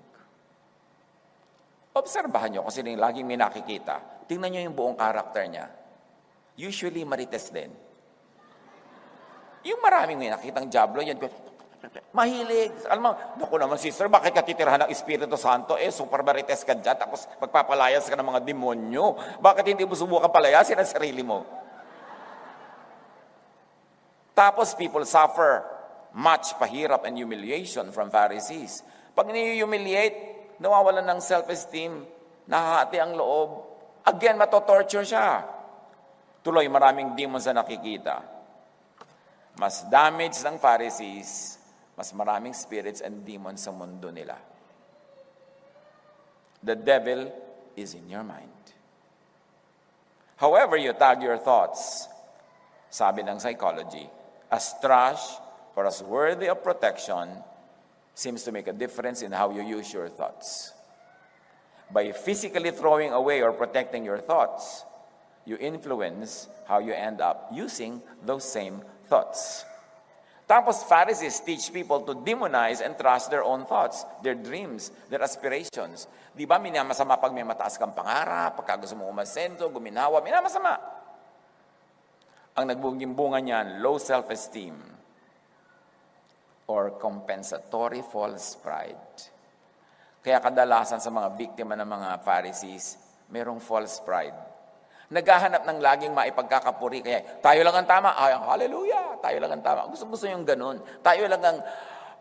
Speaker 1: Obserbahan nyo kung sino yung laging may nakikita. Tingnan nyo yung buong karakter niya. Usually, marites din. Yung maraming may nakitang diablo, yan, mahilig. Alam mo, naku naman sister, bakit ka titirhan ng Espiritu Santo? Super marites ka dyan, tapos magpapalayas ka ng mga demonyo. Bakit hindi mo subukan palayasin ang sarili mo? Tapos people suffer much pahirap and humiliation from Pharisees. Pag ni-humiliate, nawawalan ng self-esteem, nahahati ang loob, again, matotorture siya. Tuloy, maraming demons na nakikita. Mas damage ng Pharisees, mas maraming spirits and demons sa mundo nila. The devil is in your mind. However you tag your thoughts, sabi ng psychology, as trash or as worthy of protection seems to make a difference in how you use your thoughts. By physically throwing away or protecting your thoughts, you influence how you end up using those same thoughts. Tapos Pharisees teach people to demonize and trust their own thoughts, their dreams, their aspirations. Di ba minamasama pag may mataas kang pangarap, pagka gusto mo umasenso, guminawa, minamasama. Ang nagbungimbungan niyan, low self-esteem, or compensatory false pride. Kaya kadalasan sa mga biktima ng mga Pharisees, merong false pride. Naghahanap ng laging maipagkakapuri, kaya tayo lang ang tama, ay, hallelujah, tayo lang ang tama. Gusto yung ganun. Tayo lang ang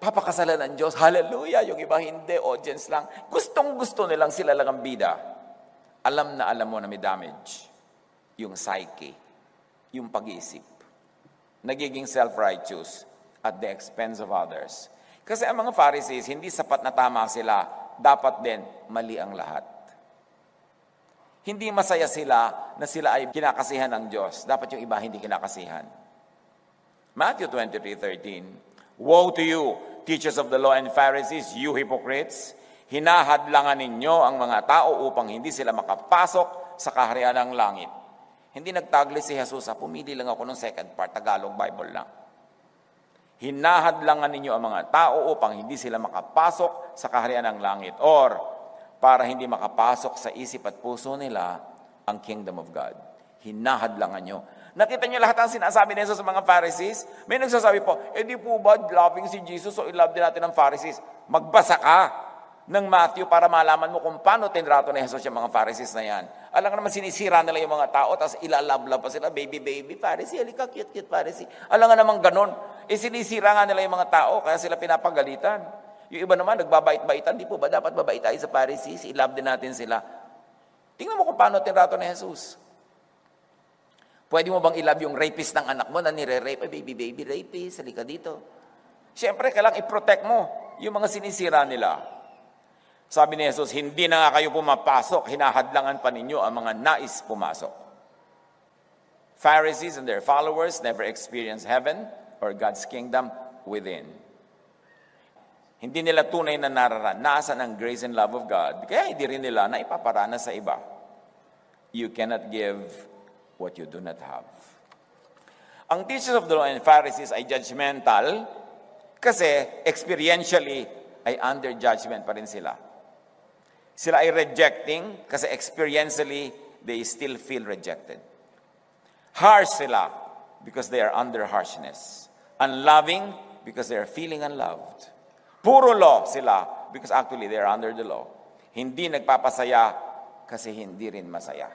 Speaker 1: papakasalan ng Diyos, hallelujah, yung iba hindi, audience lang. Gustong-gusto nilang sila lang ang bida. Alam na alam mo na may damage. Yung psyche, yung pag-iisip. Nagiging self-righteous at the expense of others. Kasi ang mga Pharisees, hindi sapat na tama sila, dapat din mali ang lahat. Hindi masaya sila na sila ay kinakasihan ng Diyos. Dapat yung iba hindi kinakasihan. Matthew 23:13, woe to you, teachers of the law and Pharisees, you hypocrites! Hinahadlangan ninyo ang mga tao upang hindi sila makapasok sa kaharian ng langit. Hindi nagtagli si Jesus, pumili lang ako ng second part, Tagalog Bible lang. Hinahadlangan ninyo ang mga tao upang hindi sila makapasok sa kaharian ng langit, or para hindi makapasok sa isip at puso nila ang kingdom of God. Hinahadlangan nyo. Nakita nyo lahat ang sinasabi ni Jesus sa mga Pharisees? May nagsasabi po, di po ba loving si Jesus, so i-love din natin ang Pharisees? Magbasa ka ng Matthew para malaman mo kung paano tinrato ni Jesus yung mga Pharisees na yan. Alam ka naman, sinisira nila yung mga tao, tapos ilalab-lab pa sila, baby, Pharisee, halika, cute, Pharisee. Alam nga naman ganon. Sinisira nga nila yung mga tao, kaya sila pinapagalitan. Yung iba naman, nagbabait-baitan, di po ba dapat babait tayo sa Pharisees? I-love din natin sila. Tingnan mo kung paano tinrato ni Jesus. Pwede mo bang i-love yung rapist ng anak mo na nire-rape? Baby, rapist, halika dito. Siyempre, kailangan i-protect mo yung mga sinisira nila. Sabi ni Jesus, hindi na nga kayo pumapasok, hinahadlangan pa ninyo ang mga nais pumasok. Pharisees and their followers never experienced heaven or God's kingdom within. Hindi nila tunay na nararanasan ang grace and love of God, kaya hindi rin nila na ipaparanas sa iba. You cannot give what you do not have. Ang teachers of the law and Pharisees ay judgmental kasi experientially ay under judgment pa rin sila. Sila ay rejecting kasi experientially they still feel rejected. Harsh sila because they are under harshness. Unloving because they are feeling unloved. Puro law sila because actually they are under the law. Hindi nagpapasaya kasi hindi rin masaya.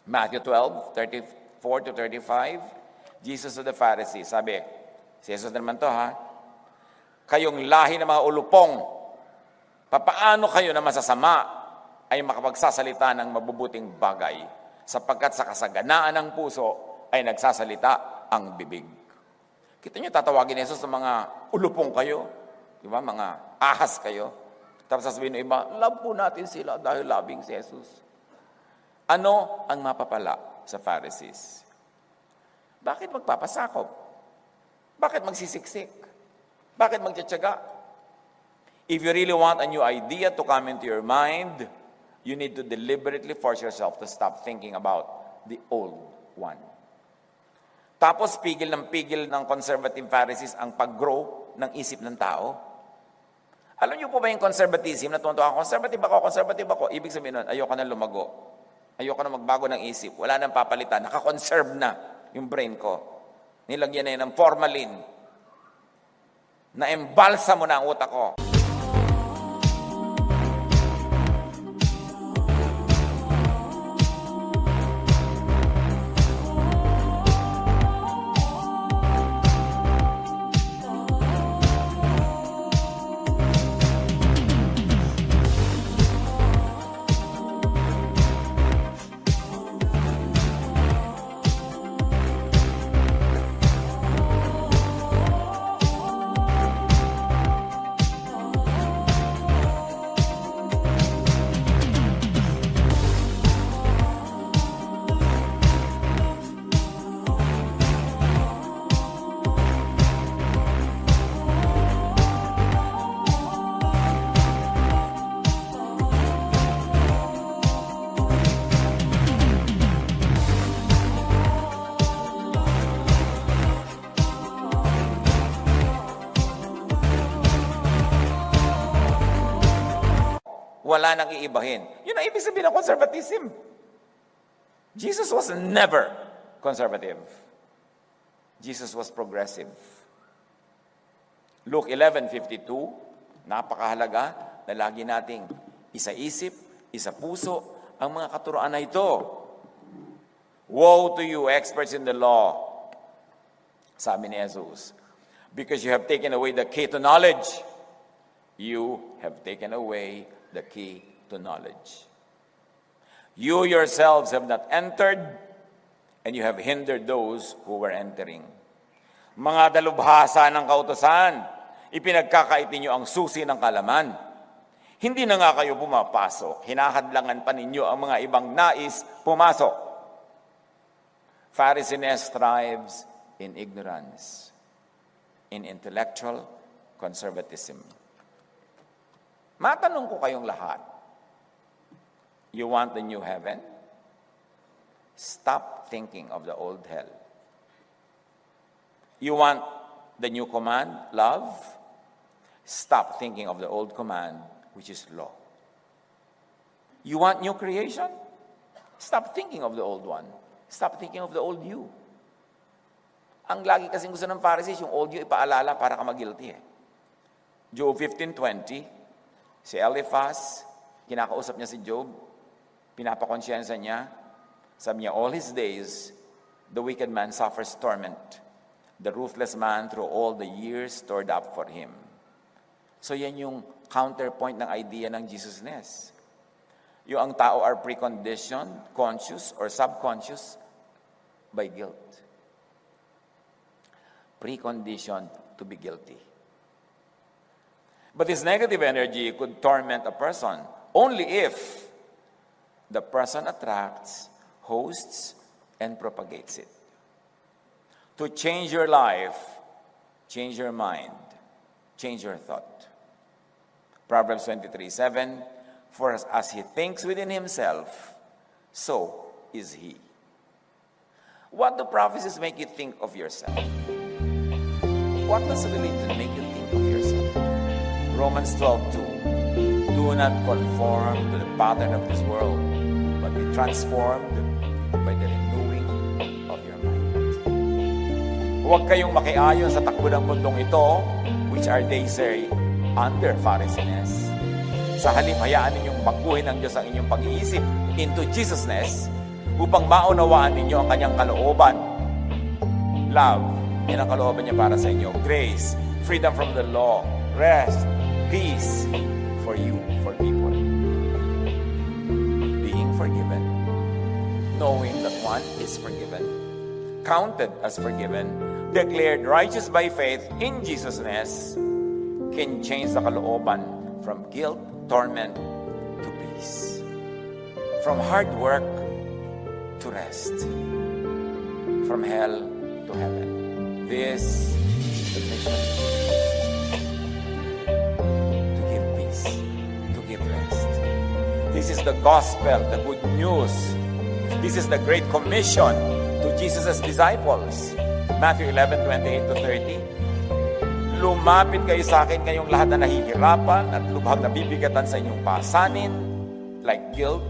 Speaker 1: Matthew to 35, Jesus to the Pharisees. Sabi, si Jesus naman to ha, kayong lahi ng mga ulupong, papaano kayo na masasama ay makapagsasalita ng mabubuting bagay, sapagkat sa kasaganaan ng puso ay nagsasalita ang bibig. Kita nyo, tatawagin ni Jesus ng mga ulupong kayo, di ba? Mga ahas kayo. Tapos sasabihin ng iba, love po natin sila dahil loving si Jesus. Ano ang mapapala sa Pharisees? Bakit magpapasakop? Bakit magsisiksik? Bakit magtsatsaga? If you really want a new idea to come into your mind, you need to deliberately force yourself to stop thinking about the old one. Tapos pigil ng conservative Pharisees ang pag-grow ng isip ng tao. Alam niyo po ba yung conservatism na tuwan-tuwa, conservative ako. Ibig sabihin nun, ayoko na lumago. Ayoko na magbago ng isip. Wala nang papalitan. Naka-conserve na yung brain ko. Nilagyan na yun ng formalin. Na-embalsa mo na ang utak ko. Wala nang iibahin. Yun ang ibig sabihin ng conservatism. Jesus was never conservative. Jesus was progressive. Luke 11:52, napakahalaga na lagi nating isa-isip, isa-puso ang mga katuroan na ito. Woe to you, experts in the law, sabi ni Jesus, because you have taken away the key to knowledge. You have taken away the key to knowledge. You yourselves have not entered, and you have hindered those who were entering. Mga dalubhasa ng kautusan, ipinagkakait ninyo ang susi ng kalaman. Hindi na nga kayo pumapasok, hinahadlangan pa ninyo ang mga ibang nais pumasok. Pharisees thrives in ignorance, in intellectual conservatism. Matanong ko kayong lahat, you want the new heaven? Stop thinking of the old hell. You want the new command, love? Stop thinking of the old command, which is law. You want new creation? Stop thinking of the old one. Stop thinking of the old you. Ang lagi kasing gusto ng Pharisees, yung old you ipaalala para ka mag-guilty eh. Job 15:20, si Eliphaz, kinakausap niya si Job, pinapakonsyensa niya, sabi niya, all his days, the wicked man suffers torment. The ruthless man through all the years stored up for him. So yan yung counterpoint ng idea ng Jesusness. Yung ang tao are preconditioned, conscious or subconscious by guilt. Preconditioned to be guilty. But this negative energy could torment a person only if the person attracts, hosts, and propagates it. To change your life, change your mind, change your thought. Proverbs 23:7, for as he thinks within himself, so is he. What do prophecies make you think of yourself? What does religion make you think of yourself? Romans 12:2, do not conform to the pattern of this world, but be transformed by the renewing of your mind. Huwag kayong makiayon sa takbo ng mundong ito, which are they say, under Pharisees. Sa halip, hayaan ninyong baguhin ng Diyos ang inyong pag-iisip into Jesusness upang maunawaan ninyo ang kanyang kalooban. Love, yan ang kalooban niya para sa inyo. Grace, freedom from the law, rest, peace for you, for people. Being forgiven, knowing that one is forgiven, counted as forgiven, declared righteous by faith in Jesus' can change the kalooban from guilt, torment, to peace. From hard work to rest. From hell to heaven. This is the mission. To give peace. To give rest. This is the gospel, the good news. This is the great commission to Jesus' disciples. Matthew 11:28-30. Lumapit kayo sa akin, kayong lahat na nahihirapan at lubhang nabibigatan sa inyong pasanin, like guilt,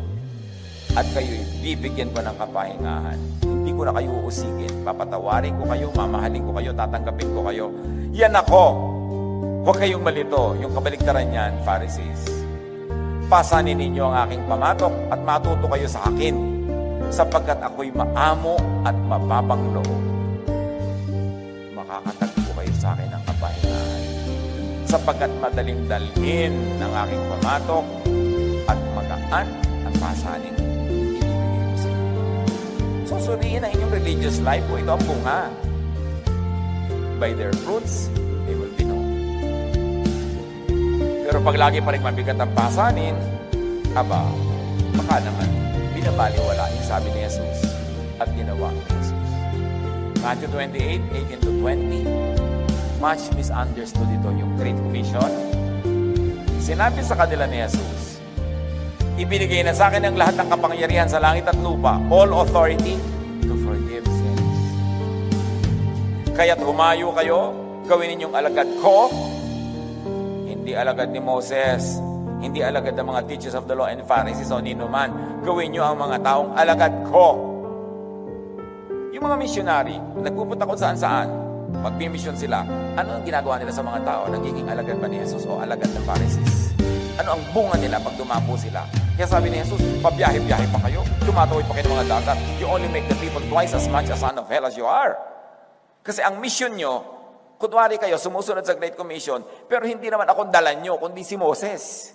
Speaker 1: at kayo'y bibigyan ko ng kapahingahan. Hindi ko na kayo uusigin. Papatawarin ko kayo, mamahalin ko kayo, tatanggapin ko kayo. Yan ako. Huwag kayong malito. Yung kabaligtaran niyan, Pharisees. Pasanin ninyo ang aking pamatok at matuto kayo sa akin, sapagkat ako'y maamo at mababang loob. Makakatagpo kayo sa akin ng kapahingahan, sapagkat madaling dalhin ng aking pamatok at magaan ang pasanin ibibigay ko sa inyo. Susuriin ang inyong religious life kung ito ang bunga. By their fruits, they will be known. Pero pag lagi pa rin mabigat ang pasanin, baka naman binabaliwala yung sabi ni Jesus at ginawa ni Jesus. Matthew 28:18-20. Much misunderstood ito, yung Great Commission. Sinabi sa kanila ni Jesus, ibinigay na sa akin ang lahat ng kapangyarihan sa langit at lupa, all authority to forgive sins. Kaya't humayo kayo, gawin ninyong alagad ko, hindi alagad ni Moses, hindi alagad ng mga teachers of the law and Pharisees o nino man. Gawin nyo ang mga taong alagad ko. Yung mga missionary, nagpupunta kung saan-saan, magbimisyon sila, ano ang ginagawa nila sa mga tao? Nagiging alagad ba ni Jesus o alagad ng Pharisees? Ano ang bunga nila pag dumapo sila? Kaya sabi ni Jesus, pabiyahe-biyahe pa kayo, tumatawid pa kayo ng mga dagat, you only make the people twice as much a son of hell as you are. Kasi ang mission nyo, kunwari kayo, sumusunod sa Great Commission, pero hindi naman akong dala nyo, kundi si Moses.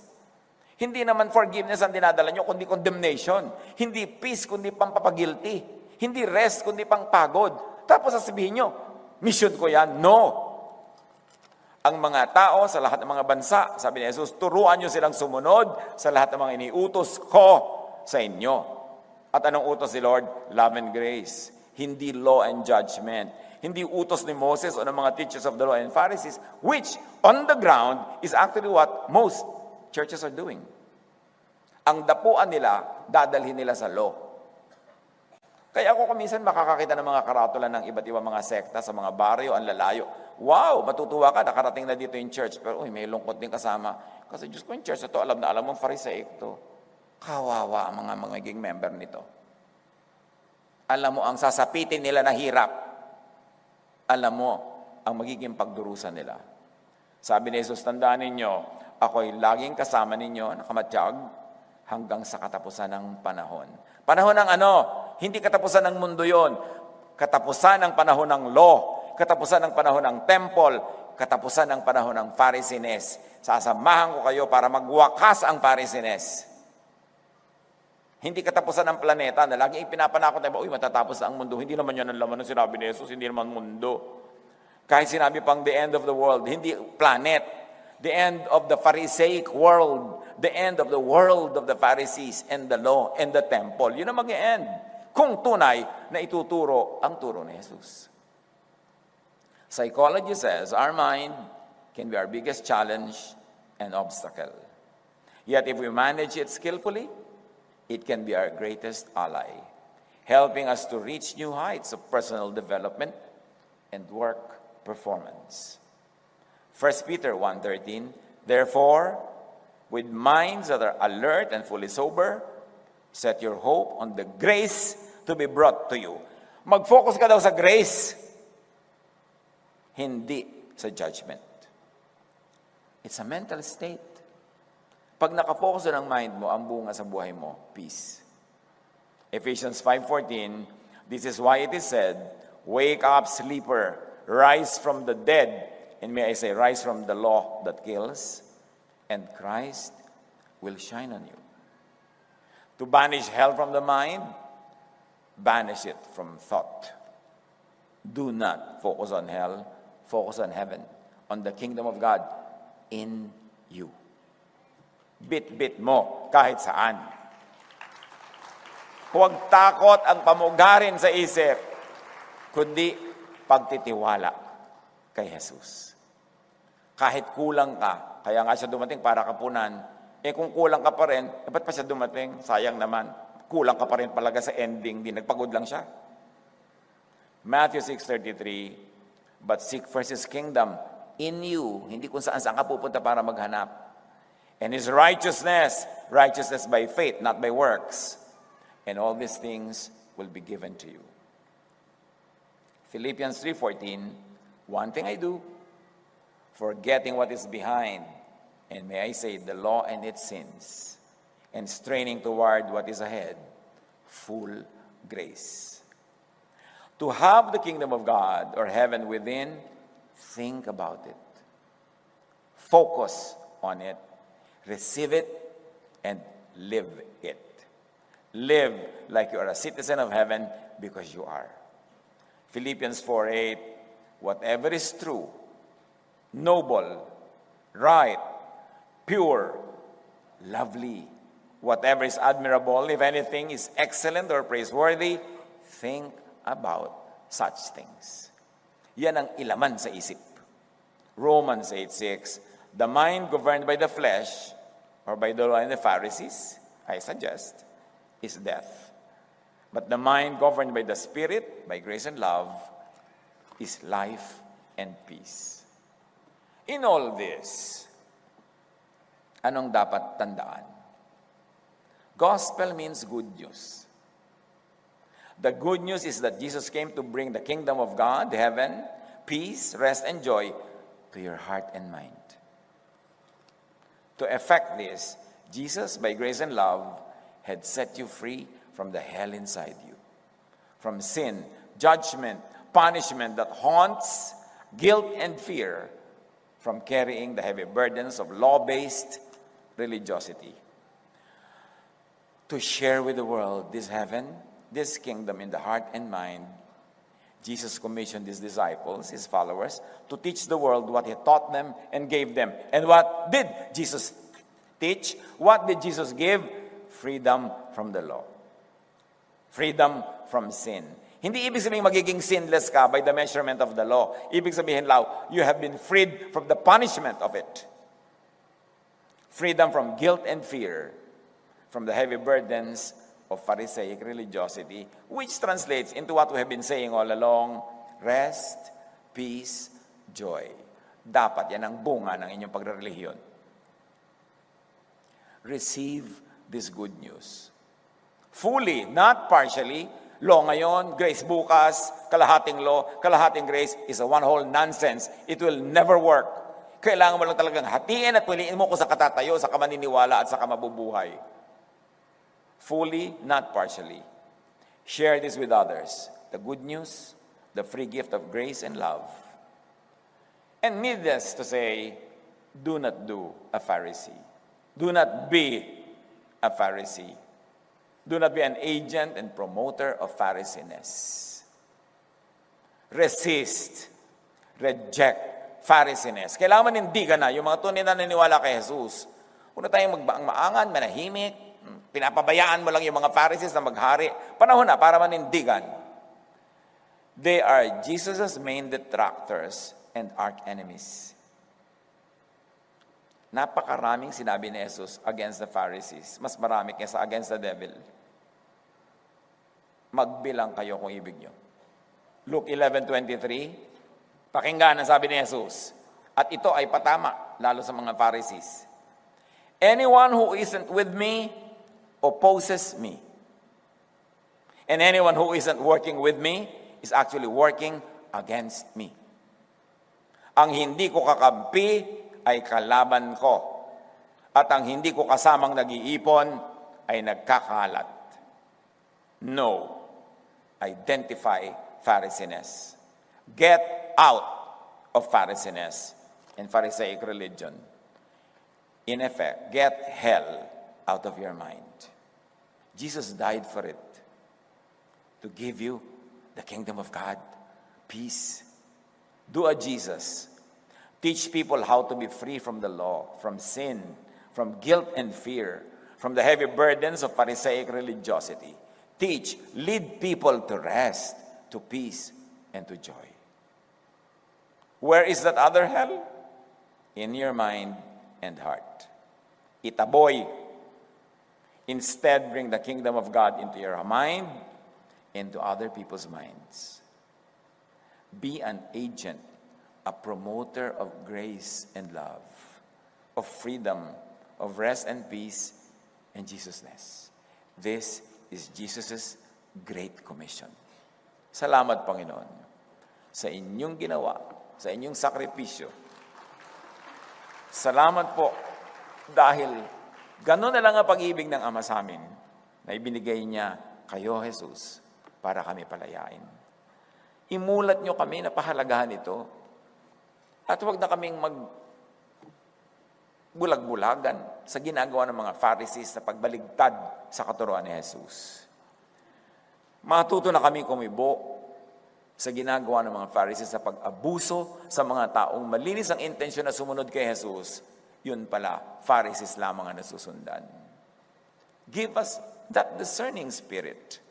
Speaker 1: Hindi naman forgiveness ang dinadala nyo, kundi condemnation. Hindi peace, kundi pampapagilty. Hindi rest, kundi pangpagod. Tapos sasabihin nyo, mission ko yan. No. Ang mga tao sa lahat ng mga bansa, sabi ni Jesus, turuan nyo silang sumunod sa lahat ng mga iniutos ko sa inyo. At anong utos ni Lord? Love and grace. Hindi law and judgment. Hindi utos ni Moses o ng mga teachers of the law and Pharisees, which on the ground is actually what most churches are doing. Ang dapuan nila, dadalhin nila sa law. Kaya ako kuminsan makakakita ng mga karatula ng iba't ibang mga sekta sa mga baryo, ang lalayo. Wow, matutuwa ka, nakarating na dito yung church. Pero may lungkot din kasama. Kasi Diyos ko, yung church na to, alam mong Pharisaic to. Kawawa ang mga magiging member nito. Alam mo, ang sasapitin nila na hirap. Alam mo, ang magiging pagdurusan nila. Sabi ni Jesus, tandaan ninyo, ako'y laging kasama ninyo, nakamatiyag, hanggang sa katapusan ng panahon. Panahon ng ano? Hindi katapusan ng mundo yon. Katapusan ng panahon ng law. Katapusan ng panahon ng temple. Katapusan ng panahon ng Pharisees. Sasamahan ko kayo para magwakas ang Pharisees. Hindi katapusan ng planeta na lagi ipinapanakot tayo, matatapos na ang mundo. Hindi naman yan ang laman ng sinabi ni Jesus, hindi naman mundo. Kahit sinabi pang the end of the world, hindi planet. The end of the Pharisaic world. The end of the world of the Pharisees and the law and the temple. Yun ang mag-e-end. Kung tunay na ituturo ang turo ni Jesus. Psychology says our mind can be our biggest challenge and obstacle. Yet if we manage it skillfully, it can be our greatest ally, helping us to reach new heights of personal development and work performance. 1 Peter 1:13, therefore, with minds that are alert and fully sober, set your hope on the grace to be brought to you. Mag-focus ka daw sa grace, hindi sa judgment. It's a mental state. Pag nakafocus ng mind mo, ang bunga sa buhay mo, peace. Ephesians 5:14, this is why it is said, wake up, sleeper, rise from the dead, and may I say, rise from the law that kills, and Christ will shine on you. To banish hell from the mind, banish it from thought. Do not focus on hell, focus on heaven, on the kingdom of God in you. Bit-bit mo kahit saan. Huwag takot ang pamugarin sa isip, kundi pagtitiwala kay Jesus. Kahit kulang ka, kaya nga siya dumating para kapunan, kung kulang ka pa rin, ba't pa siya dumating? Sayang naman. Kulang ka pa rin palaga sa ending, di nagpagod lang siya. Matthew 6:33, but seek first His kingdom in you, hindi kung saan-saan ka pupunta para maghanap. And His righteousness, righteousness by faith, not by works. And all these things will be given to you. Philippians 3:14, one thing I do, forgetting what is behind, and may I say, the law and its sins, and straining toward what is ahead, full grace. To have the kingdom of God or heaven within, think about it. Focus on it. Receive it and live it. Live like you are a citizen of heaven because you are. Philippians 4:8, whatever is true, noble, right, pure, lovely, whatever is admirable, if anything is excellent or praiseworthy, think about such things. Yan ang ilaman sa isip. Romans 8:6, the mind governed by the flesh or by the law and the Pharisees, I suggest, is death. But the mind governed by the Spirit, by grace and love, is life and peace. In all this, anong dapat tandaan? Gospel means good news. The good news is that Jesus came to bring the kingdom of God, heaven, peace, rest, and joy to your heart and mind. To effect this, Jesus, by grace and love, had set you free from the hell inside you, from sin, judgment, punishment that haunts, guilt, and fear, from carrying the heavy burdens of law-based religiosity. To share with the world this heaven, this kingdom in the heart and mind, Jesus commissioned His disciples, His followers, to teach the world what He taught them and gave them. And what did Jesus teach? What did Jesus give? Freedom from the law. Freedom from sin. Hindi ibig sabihin magiging sinless ka by the measurement of the law. Ibig sabihin lang, you have been freed from the punishment of it. Freedom from guilt and fear, from the heavy burdens of Pharisaic religiosity, which translates into what we have been saying all along, rest, peace, joy. Dapat yan ang bunga ng inyong pagrelihiyon. Receive this good news. Fully, not partially. Law ngayon, grace bukas, kalahating law, kalahating grace is a one whole nonsense. It will never work. Kailangan mo lang talagang hatiin at piliin mo kung sa katatayo, sa kamaniniwala at sa kamabubuhay. Fully, not partially. Share this with others. The good news, the free gift of grace and love. And needless to say, do not do a Pharisee. Do not be a Pharisee. Do not be an agent and promoter of Pharisiness. Resist. Reject Pharisiness. Kailangan manindigan na yung mga tunay na naniniwala kay Jesus. Kung na tayong magbaang-maangan, manahimik, pinapabayaan mo lang yung mga Pharisees na maghari, panahon na para manindigan. They are Jesus' main detractors and arch-enemies. Napakaraming sinabi ni Jesus against the Pharisees. Mas marami kaysa against the devil. Magbilang kayo kung ibig nyo. Luke 11:23, pakinggan ang sabi ni Jesus. At ito ay patama, lalo sa mga Pharisees. Anyone who isn't with me opposes me. And anyone who isn't working with me is actually working against me. Ang hindi ko kakampi ay kalaban ko. At ang hindi ko kasamang nag-iipon ay nagkakalat. know, identify Pharisainess. Get out of Pharisainess and Pharisaic religion. In effect, get hell out of your mind. Jesus died for it, to give you the kingdom of God, peace. Do a Jesus. Teach people how to be free from the law, from sin, from guilt and fear, from the heavy burdens of Pharisaic religiosity. Teach, lead people to rest, to peace, and to joy. Where is that other hell? In your mind and heart. Itaboy. Instead, bring the kingdom of God into your mind, into other people's minds. Be an agent, a promoter of grace and love, of freedom, of rest and peace, and Jesusness. This is Jesus' Great Commission. Salamat, Panginoon, sa inyong ginawa, sa inyong sakripisyo. Salamat po dahil gano'n na lang ang pag-ibig ng Ama sa amin na ibinigay niya kayo, Jesus, para kami palayain. Imulat niyo kami na pahalagahan ito at huwag na kaming magbulag-bulagan sa ginagawa ng mga Pharisees na pagbaligtad sa katuruan ni Jesus. Matuto na kami kumibo sa ginagawa ng mga Pharisees sa pag-abuso sa mga taong malinis ang intensyon na sumunod kay Jesus. Yun pala, Pharisees lamang ang nasusundan. Give us that discerning spirit.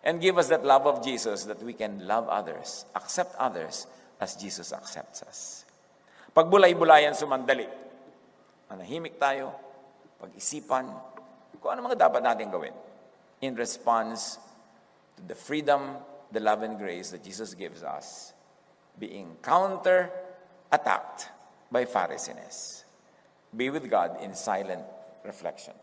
Speaker 1: And give us that love of Jesus that we can love others, accept others as Jesus accepts us. Pagbulay-bulayan sumandali. Manahimik tayo, pag-isipan, kung ano mga dapat natin gawin in response to the freedom, the love and grace that Jesus gives us, being counter-attacked by Pharisainess. Be with God in silent reflection.